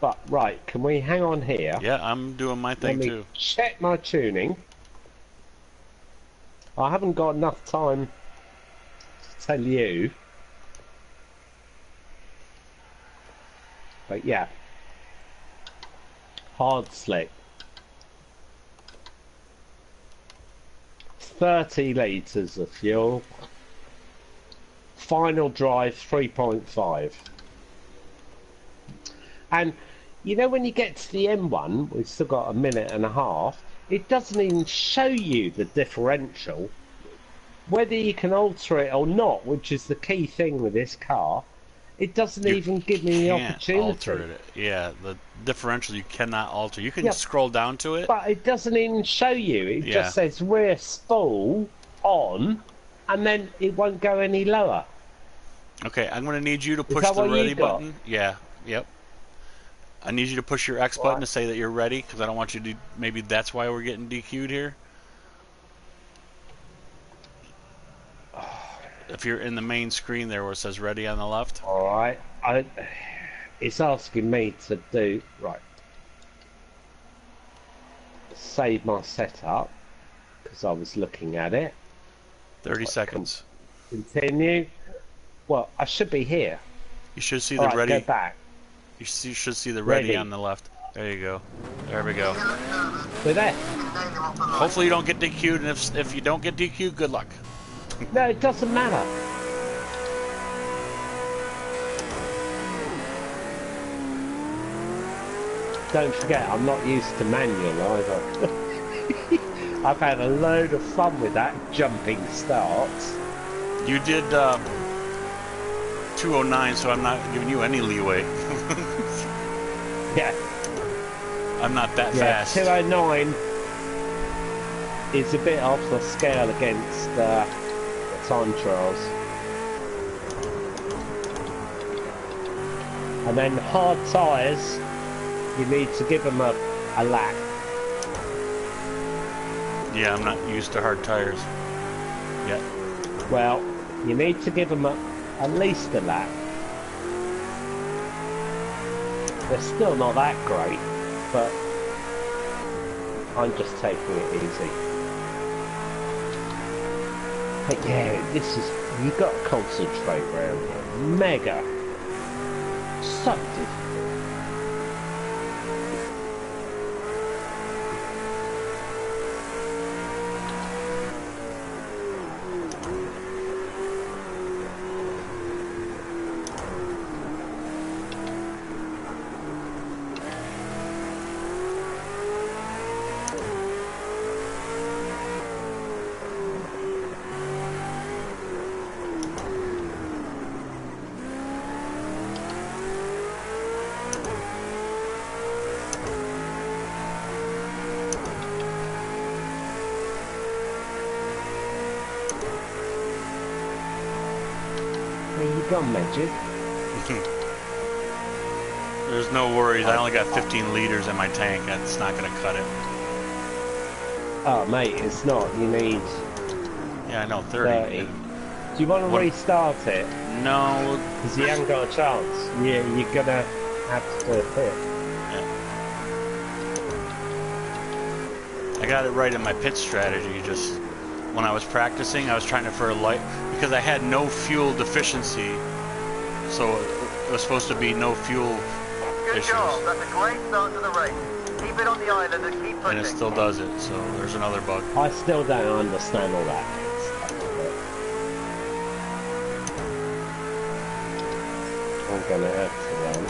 But right, can we hang on here? Yeah, I'm doing my thing Let me too. check my tuning. I haven't got enough time to tell you. But yeah. Hard slick. 30 litres of fuel. Final drive 3.5. And you know when you get to the M1, we've still got a minute and a half, it doesn't even show you the differential, whether you can alter it or not, which is the key thing with this car. It doesn't even give me the opportunity. Alter it. Yeah, the differential you cannot alter. You can Yeah, scroll down to it. but it doesn't even show you. It just says rear spool on, and then it won't go any lower. Okay, I'm going to need you to push that the what you ready got? button. Yeah, yep. I need you to push your X button to say that you're ready, because I don't want you to. Maybe that's why we're getting DQ'd here. If you're in the main screen there where it says ready on the left. Alright, it's asking me to do, right, save my setup, because I was looking at it. 30 seconds. Continue. Well, I should be here. You should see the Alright, ready. go back. You should see the ready Ready. on the left. There you go. There we go. We're there. Hopefully you don't get DQ'd, and if you don't get DQ'd, good luck. No, it doesn't matter. Don't forget, I'm not used to manual either. I've had a load of fun with that jumping starts. You did 209, so I'm not giving you any leeway. Yeah. I'm not that Yeah, fast. 209 is a bit off the scale against the time trials. And then hard tyres, you need to give them a lap. Yeah, I'm not used to hard tires yet. Well, you need to give them at least a lap. They're still not that great, but I'm just taking it easy. But yeah, this is, you've got to concentrate around here. Mega. So difficult. Where you gone, Magic? There's no worries. I only got 15 liters in my tank. That's not going to cut it. Oh, mate, it's not. You need Yeah, I know, 30. 30. Do you want to What- restart it? No. Because you haven't got a chance. Yeah, you're gonna have to do it. I got it right in my pit strategy. Just when I was practicing, I was trying to for a light because I had no fuel deficiency. So it was supposed to be no fuel Good issues. job. That's a great start to the race. Keep it on the island and keep And pushing. it still does it, so there's another bug. I still don't understand all that. I'm gonna have to run.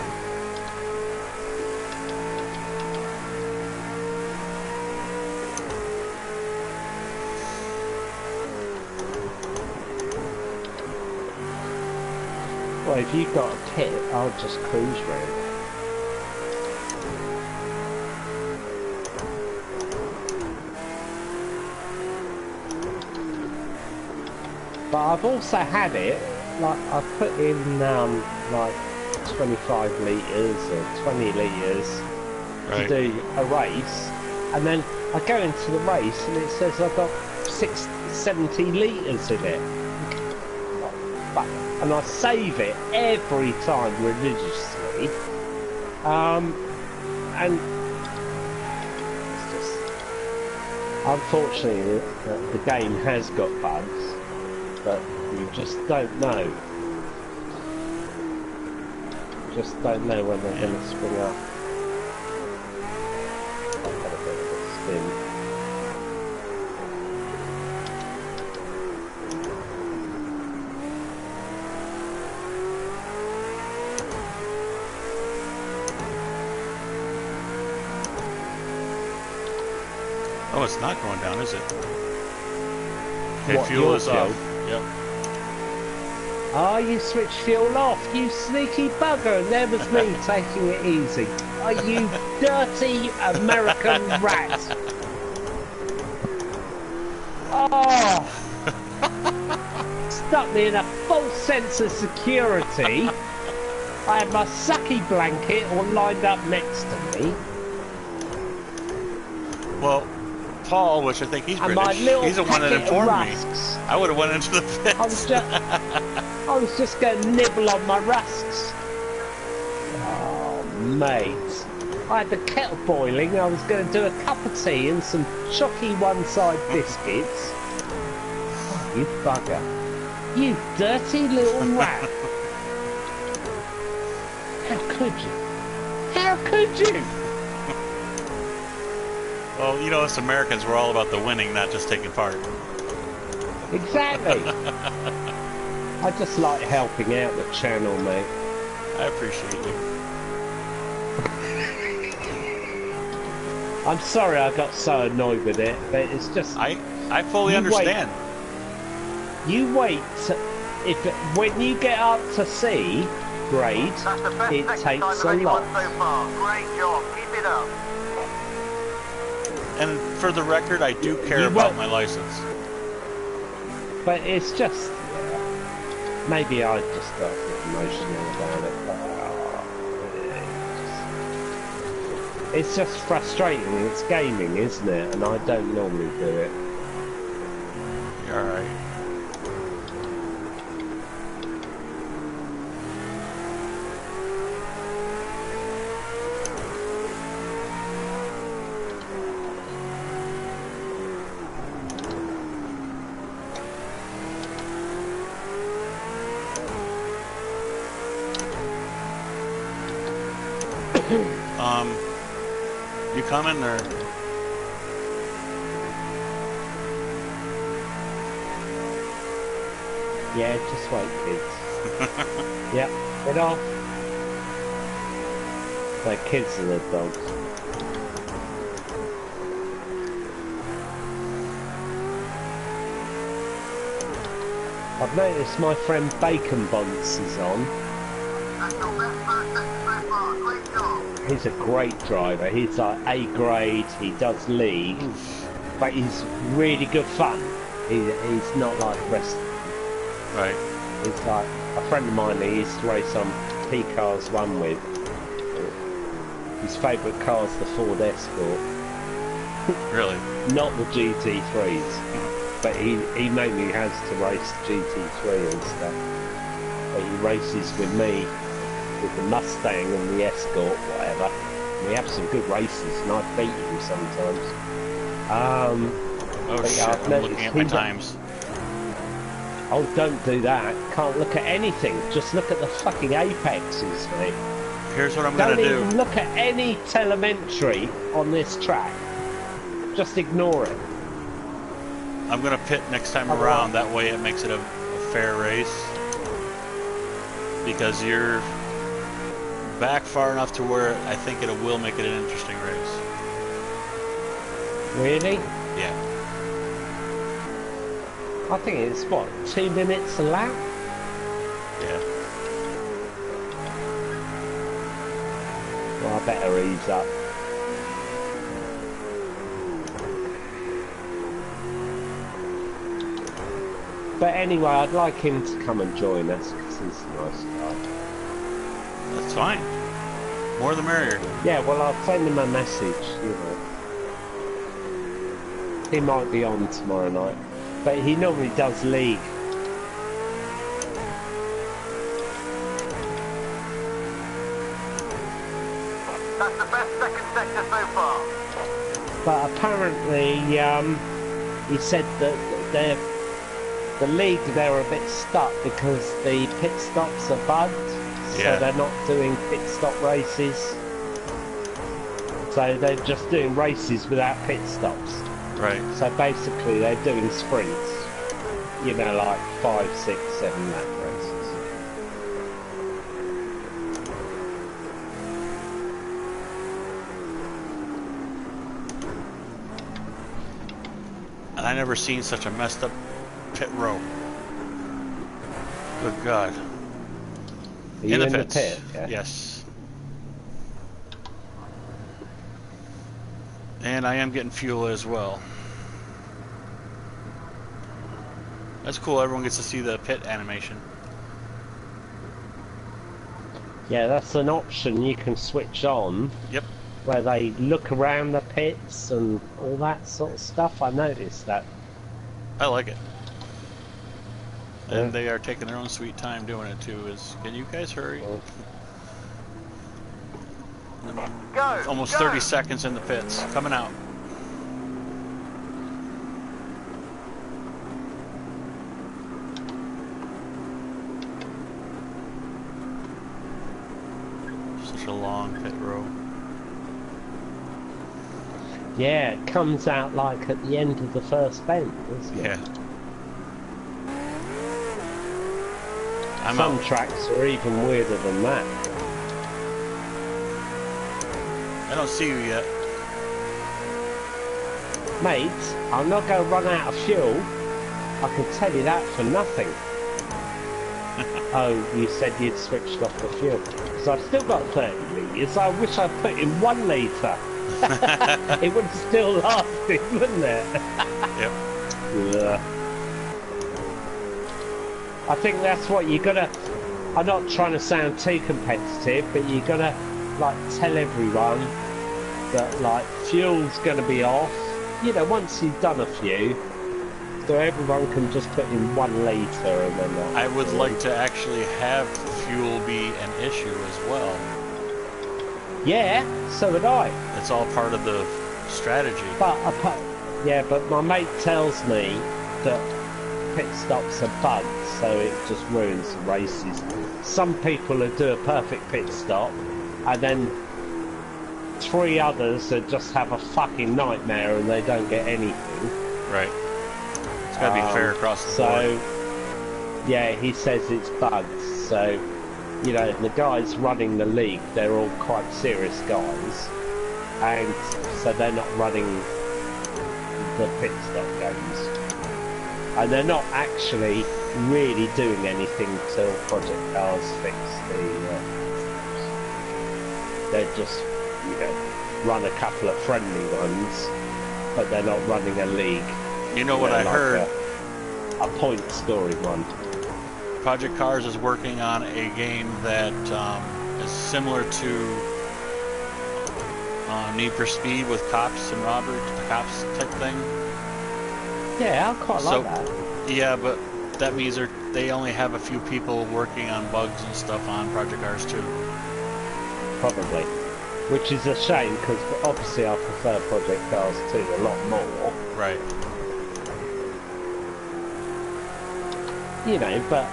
Well, if you've got a kit, I'll just cruise round. But I've also had it, like I've put in like 25 litres or 20 litres to Right. do a race, and then I go into the race and it says I've got 70 litres in it. And I save it every time religiously, and it's just, unfortunately the game has got bugs, but you just don't know. You just don't know when they're going to spring up. I've had a bit of a spin. Oh, it's not going down, is it? Okay, What, fuel your is off. fuel? Yep. Oh, you switched fuel off, you sneaky bugger, and there was me taking it easy. Oh, you dirty American rat. Oh! Stuck me in a false sense of security. I had my sucky blanket all lined up next to me. Well, Paul, which I think he's And my British, little he's the one that packet of informed me. rusks. I would have went into the pits. I was just going to nibble on my rusks. Oh, mate. I had the kettle boiling. I was going to do a cup of tea and some chocky one-side biscuits. Oh, you bugger. You dirty little rat. How could you? How could you? Well, you know, us Americans, we're all about the winning, not just taking part. Exactly. I just like helping out the channel, mate. I appreciate you. I'm sorry I got so annoyed with it, but it's just... I fully understand. You wait, when you get up to C grade, it takes a lot. So far. Great job, keep it up. And for the record, I do care You about won't- my license. But it's just... Maybe I just got a bit emotional about it, but... it's just frustrating. It's gaming, isn't it? And I don't normally do it. You're alright. You coming or? Yeah, just wait, kids. Yep, get off. The kids are the dogs. I've noticed my friend Bacon Bonds is on. That's your best first section so far. Great job. He's a great driver. He's like A grade. He does league, but he's really good fun. He's not like the rest. Right. He's like a friend of mine that he used to race on P-Cars 1 with. His favourite car is the Ford Escort, Really? not the GT3s. But he mainly has to race GT3 and stuff. But he races with me with the Mustang and the Escort, whatever. We have some good races, and I beat him sometimes. Oh But shit! yeah, I've I'm looking at my noticed he- times. Oh, don't do that. Can't look at anything. Just look at the fucking apexes, mate. Here's what I'm gonna Don't do. even look at any telemetry on this track. Just ignore it. I'm gonna pit next time Alright. around. That way, it makes it a fair race. Because you're back far enough to where I think it will make it an interesting race. Really? Yeah. I think it's, what, 2 minutes a lap? Yeah. Well, I better ease up. But anyway, I'd like him to come and join us because he's a nice guy. That's fine. More the merrier. Yeah, well, I'll send him a message, you know. He might be on tomorrow night, but he normally does league. That's the best second sector so far. But apparently, he said that the league, they're a bit stuck because the pit stops are bugged, so they're not doing pit stop races. So they're just doing races without pit stops. Right. So basically they're doing sprints, you know, like 5, 6, 7 lap races. And I never seen such a messed up pit row. Good God. Are you in the pit? Yeah. Yes. And I am getting fuel as well. That's cool, everyone gets to see the pit animation. Yeah, that's an option you can switch on. Yep. Where they look around the pits and all that sort of stuff. I noticed that. I like it. And Yeah. they are taking their own sweet time doing it too. Can you guys hurry? Go. Almost go. 30 seconds in the pits. Coming out. Such a long pit row. Yeah, it comes out like at the end of the first bend, doesn't it? Yeah. I'm Some out. tracks are even weirder than that. I don't see you yet. Mate, I'm not going to run out of fuel. I can tell you that for nothing. Oh, you said you'd switched off the fuel. So I've still got 30 litres. I wish I'd put in 1 litre. It would have still lasted, wouldn't it? Yep. Yeah. I think that's what you gotta. I'm not trying to sound too competitive, but you gotta like tell everyone that like fuel's gonna be off. You know, once you've done a few, so everyone can just put in 1 litre and then. I would like to actually have fuel be an issue as well. Yeah, so would I. It's all part of the strategy. But but my mate tells me that pit stops are bugged, so it just ruins the races. Some people will do a perfect pit stop, and then 3 others that just have a fucking nightmare and they don't get anything. Right. It's got to be fair across the board. Yeah, he says it's bugged. So, you know, the guys running the league, they're all quite serious guys, and so they're not running the pit stop games. And they're not actually really doing anything till Project Cars fix the they're just, you know, run a couple of friendly ones, but they're not running a league. You know what I like heard? A point scoring one. Project Cars is working on a game that is similar to Need for Speed with cops and robbers, cops type thing. Yeah, I quite like that. Yeah, but that means they only have a few people working on bugs and stuff on Project Cars too. Probably. Which is a shame, because obviously I prefer Project Cars 2 a lot more. Right. You know, but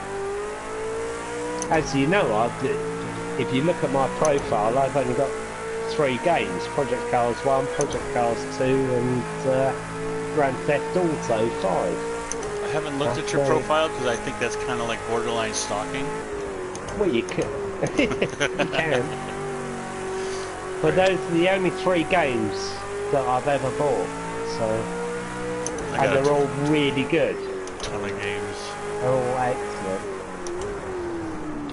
as you know, if you look at my profile, I've only got 3 games. Project Cars 1, Project Cars 2 and Grand Theft Auto 5. I haven't looked at your profile because I think that's kind of like borderline stalking. Well, you can. You can. But those are the only 3 games that I've ever bought. So, and they're all really good. Ton of games. They're all excellent.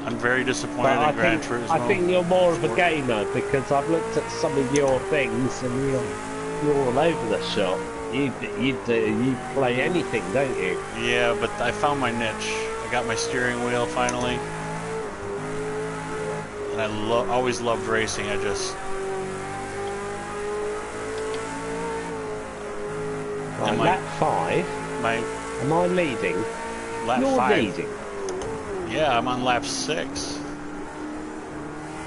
I'm very disappointed in Gran Turismo. I think you're more of a gamer because I've looked at some of your things and you're all over the shop. You play anything, don't you? Yeah, but I found my niche. I got my steering wheel finally. And I always loved racing. I just... Right, lap 5. Am I leading? Lap You're 5. leading. Yeah, I'm on lap 6.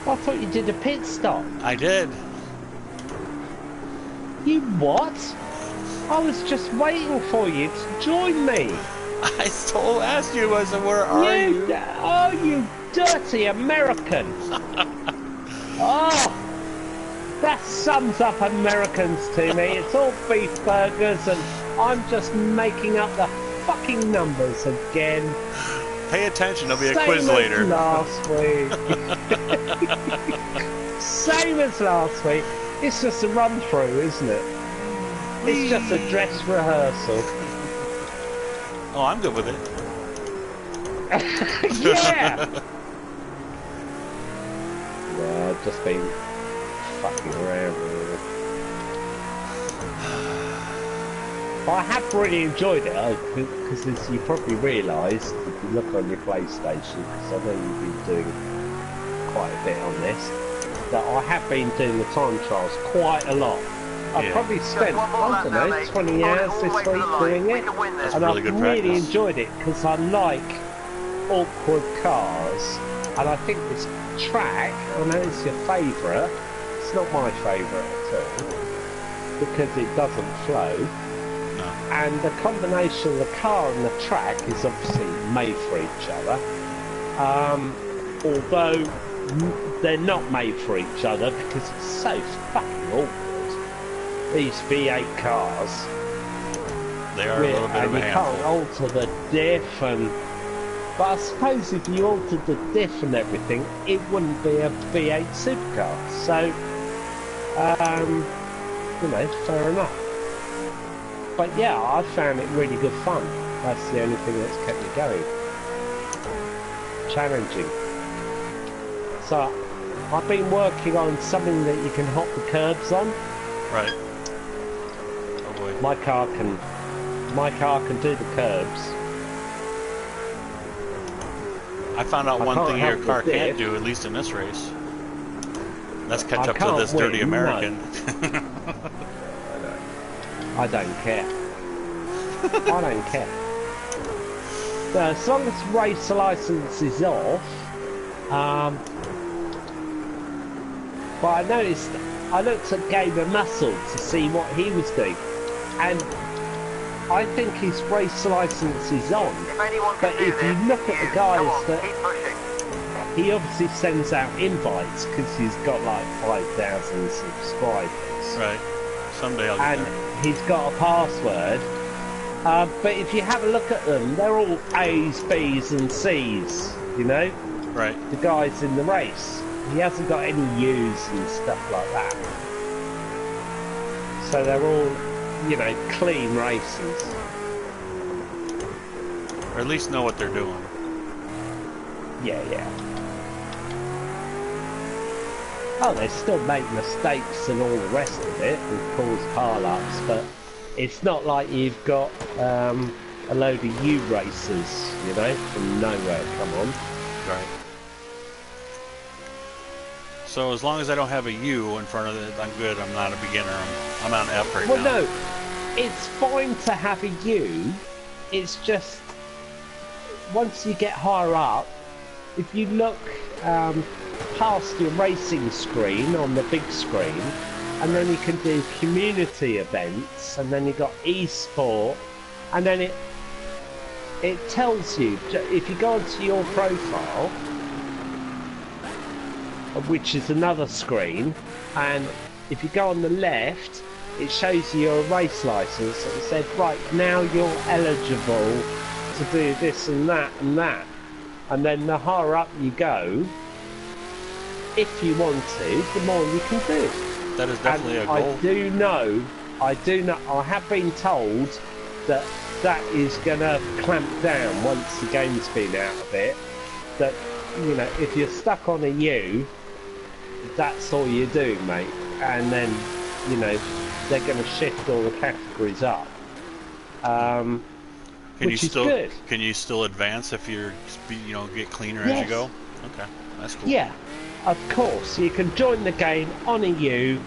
I thought you did a pit stop. I did. You what? I was just waiting for you to join me. I still asked you, I said, where are you? Oh, you dirty American. Oh, that sums up Americans to me. It's all beef burgers and I'm just making up the fucking numbers again. Pay attention, there'll be a Same quiz as later. last week. Same as last week. It's just a run through, isn't it? It's just a dress rehearsal. Oh, I'm good with it. Yeah! Yeah, I've just been fucking around with it. But I have really enjoyed it, because as you probably realised, if you look on your PlayStation, because I know you've been doing quite a bit on this, that I have been doing the time trials quite a lot. I've probably spent, I don't know, 20 hours this week doing it, and I've really enjoyed it, because I like awkward cars, and I think this track, I know it's your favourite, it's not my favourite at all, because it doesn't flow. No. And the combination of the car and the track is obviously made for each other. Although they're not made for each other because it's so fucking awkward. These V8 cars. They are a little bit of a handful. And you can't alter the diff and... But I suppose if you altered the diff and everything, it wouldn't be a V8 supercar. So, you know, fair enough. But yeah, I found it really good fun. That's the only thing that's kept me going. Challenging. So, I've been working on something that you can hop the curbs on. Right. Oh boy. My car can do the curbs. I found out one thing your car can't do, at least in this race. Let's catch up to this dirty American. No. I don't care. I don't care. So, as long as race license is off, but I noticed, I looked at Gamer Muscle to see what he was doing, and I think his race license is on. But if you look at the guys that he obviously sends out invites because he's got like 5,000 subscribers. Right. Someday I'll get there. He's got a password, but if you have a look at them, they're all A's, B's and C's, you know? Right. The guys in the race. He hasn't got any U's and stuff like that. So they're all, you know, clean races. Or at least know what they're doing. Yeah, yeah. Oh, they still make mistakes and all the rest of it and cause pile-ups, but it's not like you've got a load of U racers, you know, from nowhere come on. Right. So as long as I don't have a U in front of it, I'm good. I'm not a beginner. I'm on F right now. Well, no, it's fine to have a U. It's just once you get higher up, if you look past your racing screen on the big screen, and then you can do community events, and then you got eSport, and then it tells you, if you go onto your profile, which is another screen, and if you go on the left, it shows you your race license, and it said, right, now you're eligible to do this and that and that. And then the higher up you go, if you want to, the more you can do. That is definitely a goal. I have been told that that is going to clamp down once the game's been out of it. That, you know, if you're stuck on a U, that's all you're doing, mate. And then, you know, they're going to shift all the categories up, Can you which is still good. advance if you're get cleaner as you Yes, go? Okay, that's cool. yeah, of course. You can join the game on a U,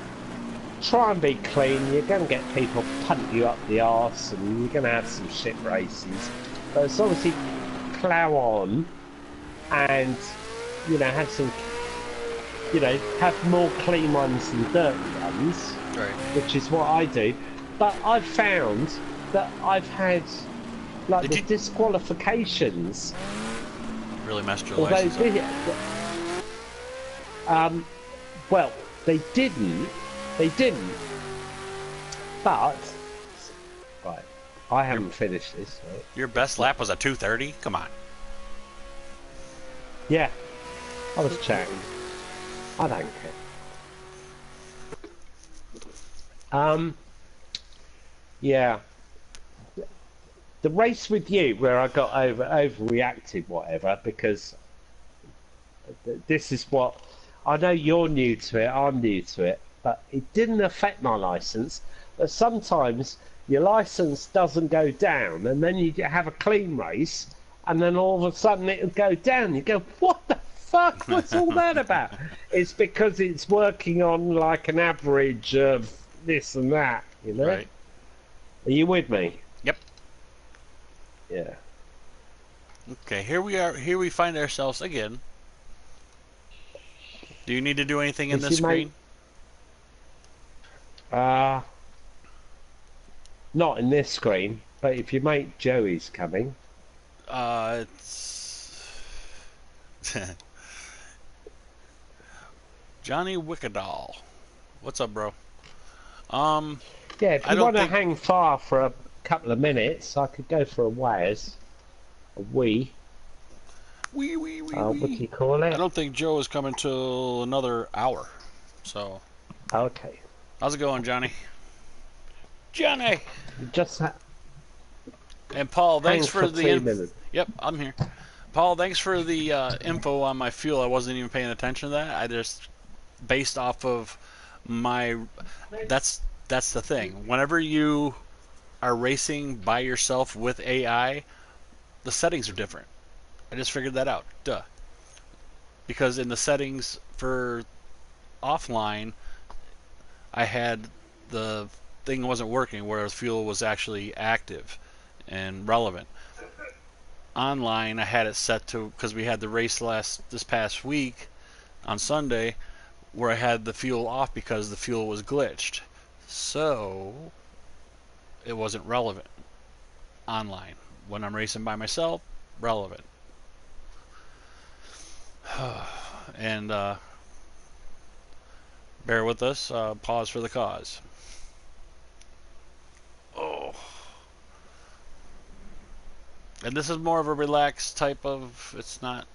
try and be clean. You're going to get people punt you up the arse, and you're going to have some shit races. But as long as you plough on and have some, have more clean ones than dirty ones, Right. which is what I do. But I've found that I've had like Did the you disqualifications. really messed your Although, license up? well, they didn't. They didn't. But right, I haven't finished this. Right? Your best lap was a 2:30. Come on. Yeah, I was chatting. I don't care. Yeah. The race with you, where I got overreacted, whatever, because this is what I know. You're new to it. I'm new to it, but it didn't affect my license. But sometimes your license doesn't go down, and then you have a clean race, and then all of a sudden it'll go down. You go, what the fuck? What's all that about? It's because it's working on like an average of this and that. Right. Are you with me? Yep. Yeah. Okay, here we are. Here we find ourselves again. Do you need to do anything in Is this your mate- screen? Not in this screen, but if your mate Joey's coming, It's Johnny Wickadall. What's up, bro? yeah, if I you don't want to think hang fire for a couple of minutes, I could go for a wares, a wee. What do you call I it? don't think Joe is coming till another hour. So, Okay, how's it going, Johnny? Johnny just and Paul. hang Thanks for for the 2 minutes. Yep, I'm here. Paul, thanks for the info on my fuel. I wasn't even paying attention to that. I just based off of my. That's the thing. Whenever you are racing by yourself with AI, the settings are different. I just figured that out. Duh. Because in the settings for offline, I had the thing wasn't working where the fuel was actually active and relevant. Online, I had it set to because we had the race this past week on Sunday where I had the fuel off because the fuel was glitched. So it wasn't relevant online. When I'm racing by myself, relevant. And bear with us. Pause for the cause. Oh. And this is more of a relaxed type of. It's not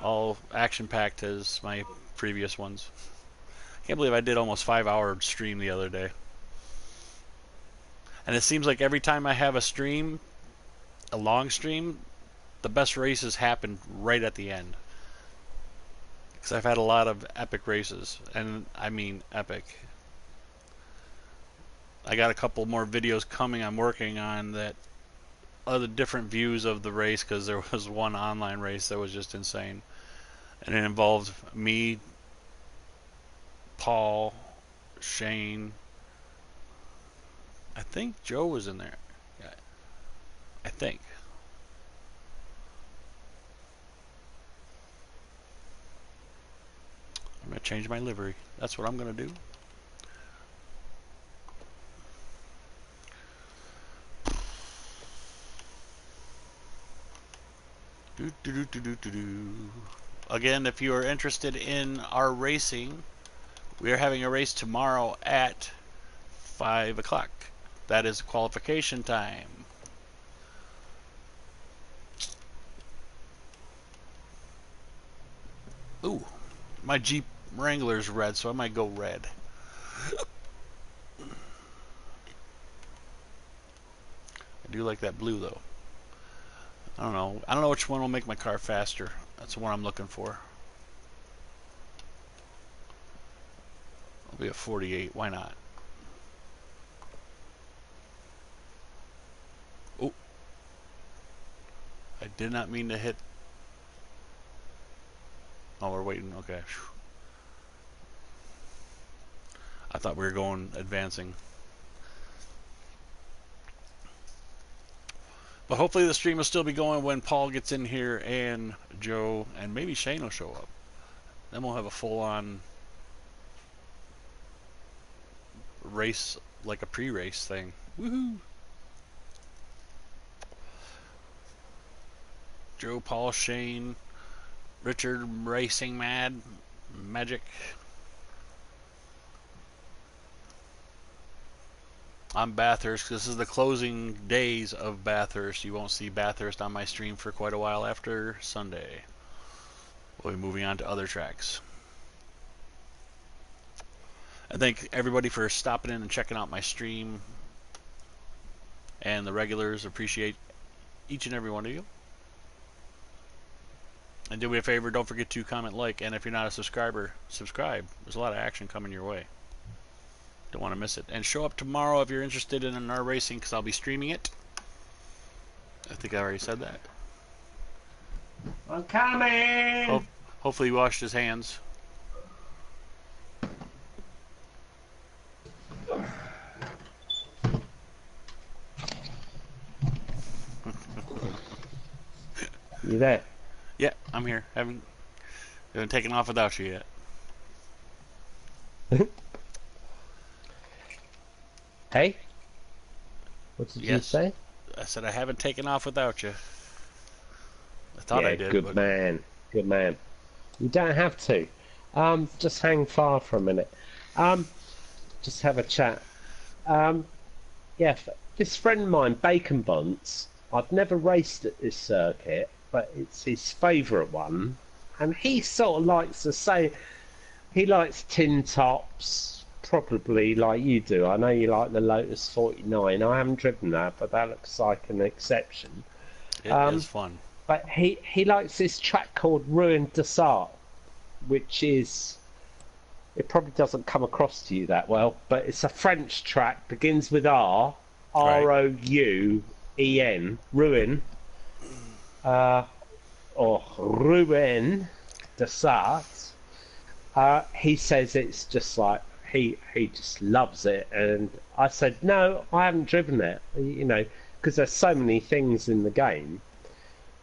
all action-packed as my previous ones. I can't believe I did almost 5-hour stream the other day. And it seems like every time I have a stream, a long stream, the best races happen right at the end. Because I've had a lot of epic races, and I mean epic. I got a couple more videos coming I'm working on that other different views of the race, because there was one online race that was just insane. And it involved me, Paul, Shane. I think Joe was in there. Yeah, I think. I'm going to change my livery. That's what I'm going to do. Again, if you are interested in our racing, we are having a race tomorrow at 5 o'clock. That is qualification time. Ooh, my Jeep Wrangler's red, so I might go red. I do like that blue, though. I don't know. I don't know which one will make my car faster. That's the one I'm looking for. be a 48. Why not? Oh, I did not mean to hit. Oh, we're waiting. Okay. I thought we were going advancing. But hopefully the stream will still be going when Paul gets in here and Joe and maybe Shane will show up. Then we'll have a full-on race, like a pre-race thing. Woohoo! Joe, Paul, Shane, Richard, Racing Mad, Magic. I'm Bathurst. This is the closing days of Bathurst. You won't see Bathurst on my stream for quite a while after Sunday. We'll be moving on to other tracks. I thank everybody for stopping in and checking out my stream. And the regulars, appreciate each and every one of you. And do me a favor, don't forget to comment, like, and if you're not a subscriber, subscribe. There's a lot of action coming your way. Don't want to miss it. And show up tomorrow if you're interested in our racing, because I'll be streaming it. I think I already said that. I'm coming! Hopefully he washed his hands. You there? Yeah, I'm here. Haven't taken off without you yet. Hey? What did you say? I said I haven't taken off without you. I thought I did. Good man. Good man. You don't have to. Just hang fire for a minute. Just have a chat. Yeah, this friend of mine, Bacon Bunts, I've never raced at this circuit, but it's his favourite one. And he sort of likes to say, he likes tin tops, probably like you do. I know you like the Lotus 49. I haven't driven that, but that looks like an exception. It is fun. But he likes this track called Ruin Desart, which is, it probably doesn't come across to you that well, but it's a French track, begins with R, R-O-U-E-N, Ruin, or Ruin Desart. He says it's just like, he just loves it, and I said, no, I haven't driven it, you know, because there's so many things in the game.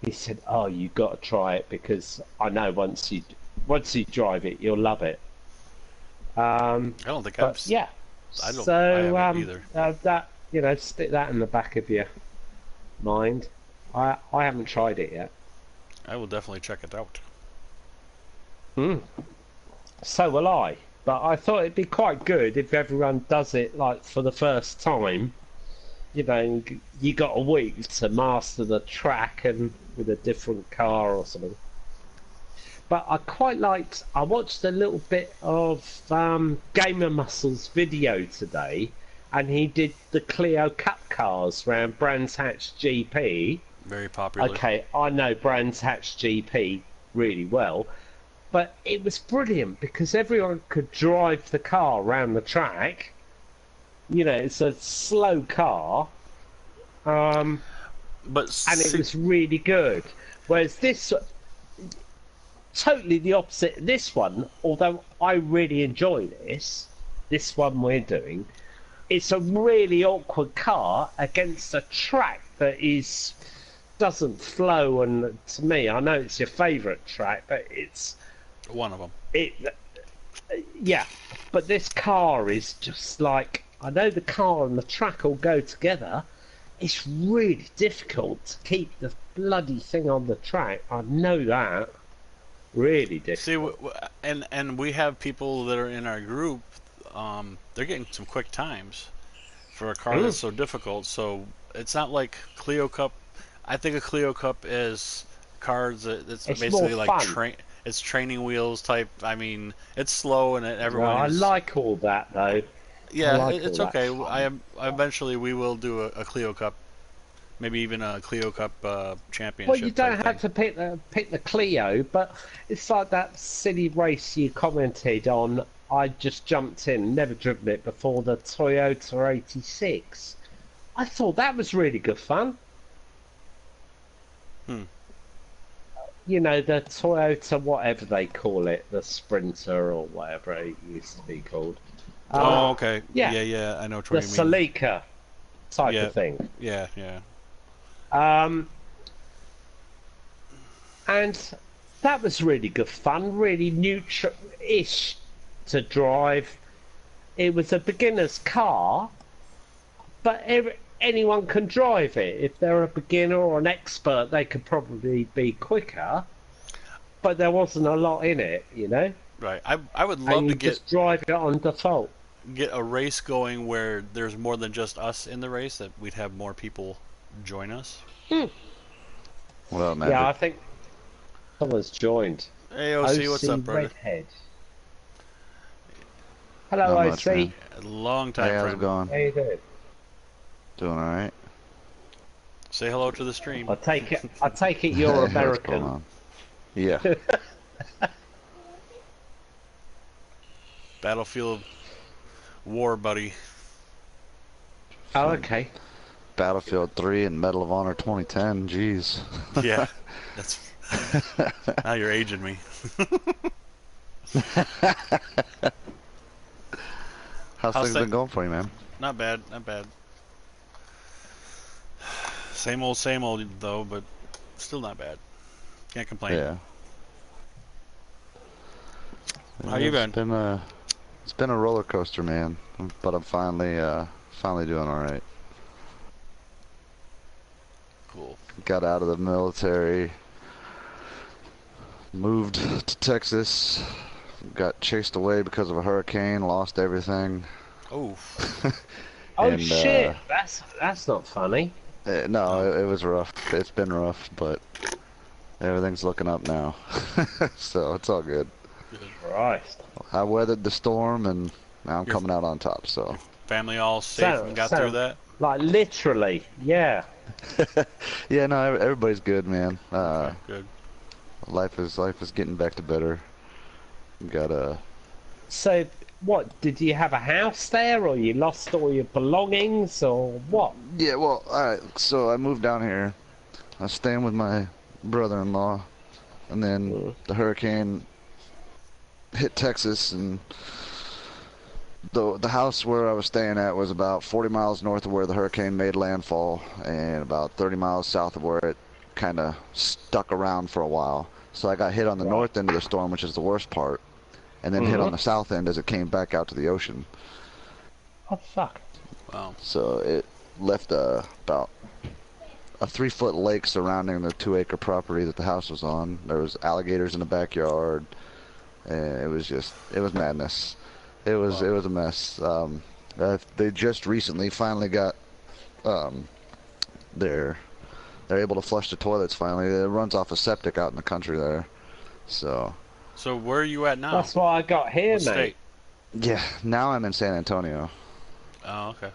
He said, oh, you've got to try it, because I know once you drive it, you'll love it. I don't think I've... Yeah. I haven't either. That, you know, stick that in the back of your mind. I haven't tried it yet. I will definitely check it out. So will I. But I thought it'd be quite good if everyone does it like for the first time. You know, you got a week to master the track and with a different car or something. But I quite liked, I watched a little bit of Gamer Muscle's video today, and he did the Clio Cup cars around Brands Hatch GP. Very popular. Okay, I know Brands Hatch GP really well, but it was brilliant because everyone could drive the car around the track. You know, it's a slow car, and it was really good. Whereas this, totally the opposite. This one, although I really enjoy this one we're doing, it's a really awkward car against a track that doesn't flow. And to me, I know it's your favourite track, but it's one of them. Yeah, but this car is just like, I know the car and the track all go together. It's really difficult to keep the bloody thing on the track. I know that. Really difficult. See, and we have people that are in our group. They're getting some quick times for a car that's so difficult. So it's not like Clio Cup. I think a Clio Cup is cars. It's basically like it's training wheels type. I mean, it's slow and everyone. Well, I like all that though. Yeah, it's okay. Eventually we will do a Clio Cup, maybe even a Clio Cup championship. Well, you don't have to pick the Clio, but it's like that silly race you commented on I just jumped in, never driven it before, the Toyota 86. I thought that was really good fun. Hmm. You know, the Toyota, whatever they call it, the Sprinter or whatever it used to be called. Oh, okay. Yeah, Yeah, I know what the you mean. Celica type Yeah, of thing. yeah. And that was really good fun, really neutral-ish to drive. It was a beginner's car, but anyone can drive it. If they're a beginner or an expert, they could probably be quicker. But there wasn't a lot in it, you know. Right. I would And love you to just drive it on default. get a race going where there's more than just us in the race, that we'd have more people join us. Well, man. Yeah, I think someone's joined. Hey, OC, what's up, brother? Redhead. Hello, Not OC. much, man. A long time Hey, how's friend. it going? How you doing? Doing all right. Say hello to the stream. I take it you're Hey, what's American. going on? Yeah. Battlefield War, buddy. Oh, okay. Battlefield 3 and Medal of Honor 2010. Jeez. Yeah, that's. Now you're aging me. How's How's things been going for you, man? Not bad, not bad. Same old though, but still not bad. Can't complain. Yeah. How you been? It's been a roller coaster, man. But I'm finally doing all right. Cool. Got out of the military. Moved to Texas. Got chased away because of a hurricane. Lost everything. Oh. Oh And, shit, that's not funny. No, it was rough. It's been rough, but everything's looking up now. So it's all good. Christ. I weathered the storm, and now I'm coming out on top. So Family all safe and got through that? Like literally, yeah. yeah, no, everybody's good, man. Okay, good. Life is getting back to better. Got a So, what, did you have a house there, or you lost all your belongings, or what? yeah. Well, all right. So I moved down here. I was staying with my brother-in-law, and then the hurricane hit Texas, and the house where I was staying at was about 40 miles north of where the hurricane made landfall, and about 30 miles south of where it kind of stuck around for a while. So I got hit on the north end of the storm, which is the worst part, and then hit on the south end as it came back out to the ocean. Oh, fuck. Wow. So it left about a 3-foot lake surrounding the 2-acre property that the house was on. There was alligators in the backyard, and it was madness. It was a mess. They just recently finally got they're able to flush the toilets finally. It runs off a septic out in the country there. So where are you at now? That's what I got here, What mate. state? yeah, now I'm in San Antonio. Oh, okay.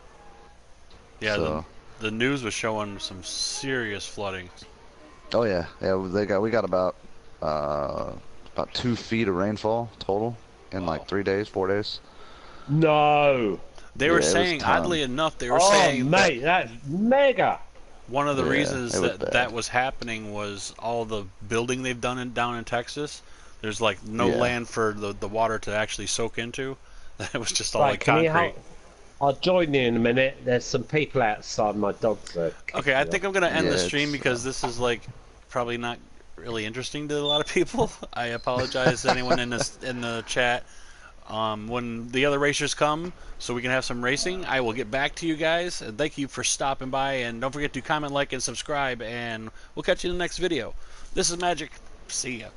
Yeah, So, the news was showing some serious flooding. oh yeah, we got about 2 feet of rainfall total in like 3 days, 4 days. No. They Yeah, were it was saying, ton. oddly enough, they were Oh, saying mate, that's mega. one of the Yeah, reasons it was that bad. that was happening was all the building they've done down in Texas. There's like no Yeah. land for the water to actually soak into. That was just all Right, like can you concrete. help? I'll join you in a minute. There's some people outside. My dogs are Okay, I think I'm gonna end the Yeah, stream it's, because this is like probably not really interesting to a lot of people. I apologize to anyone in the chat. When the other racers come, so we can have some racing, I will get back to you guys. And thank you for stopping by, and don't forget to comment, like, and subscribe. And we'll catch you in the next video. This is Magic. See ya.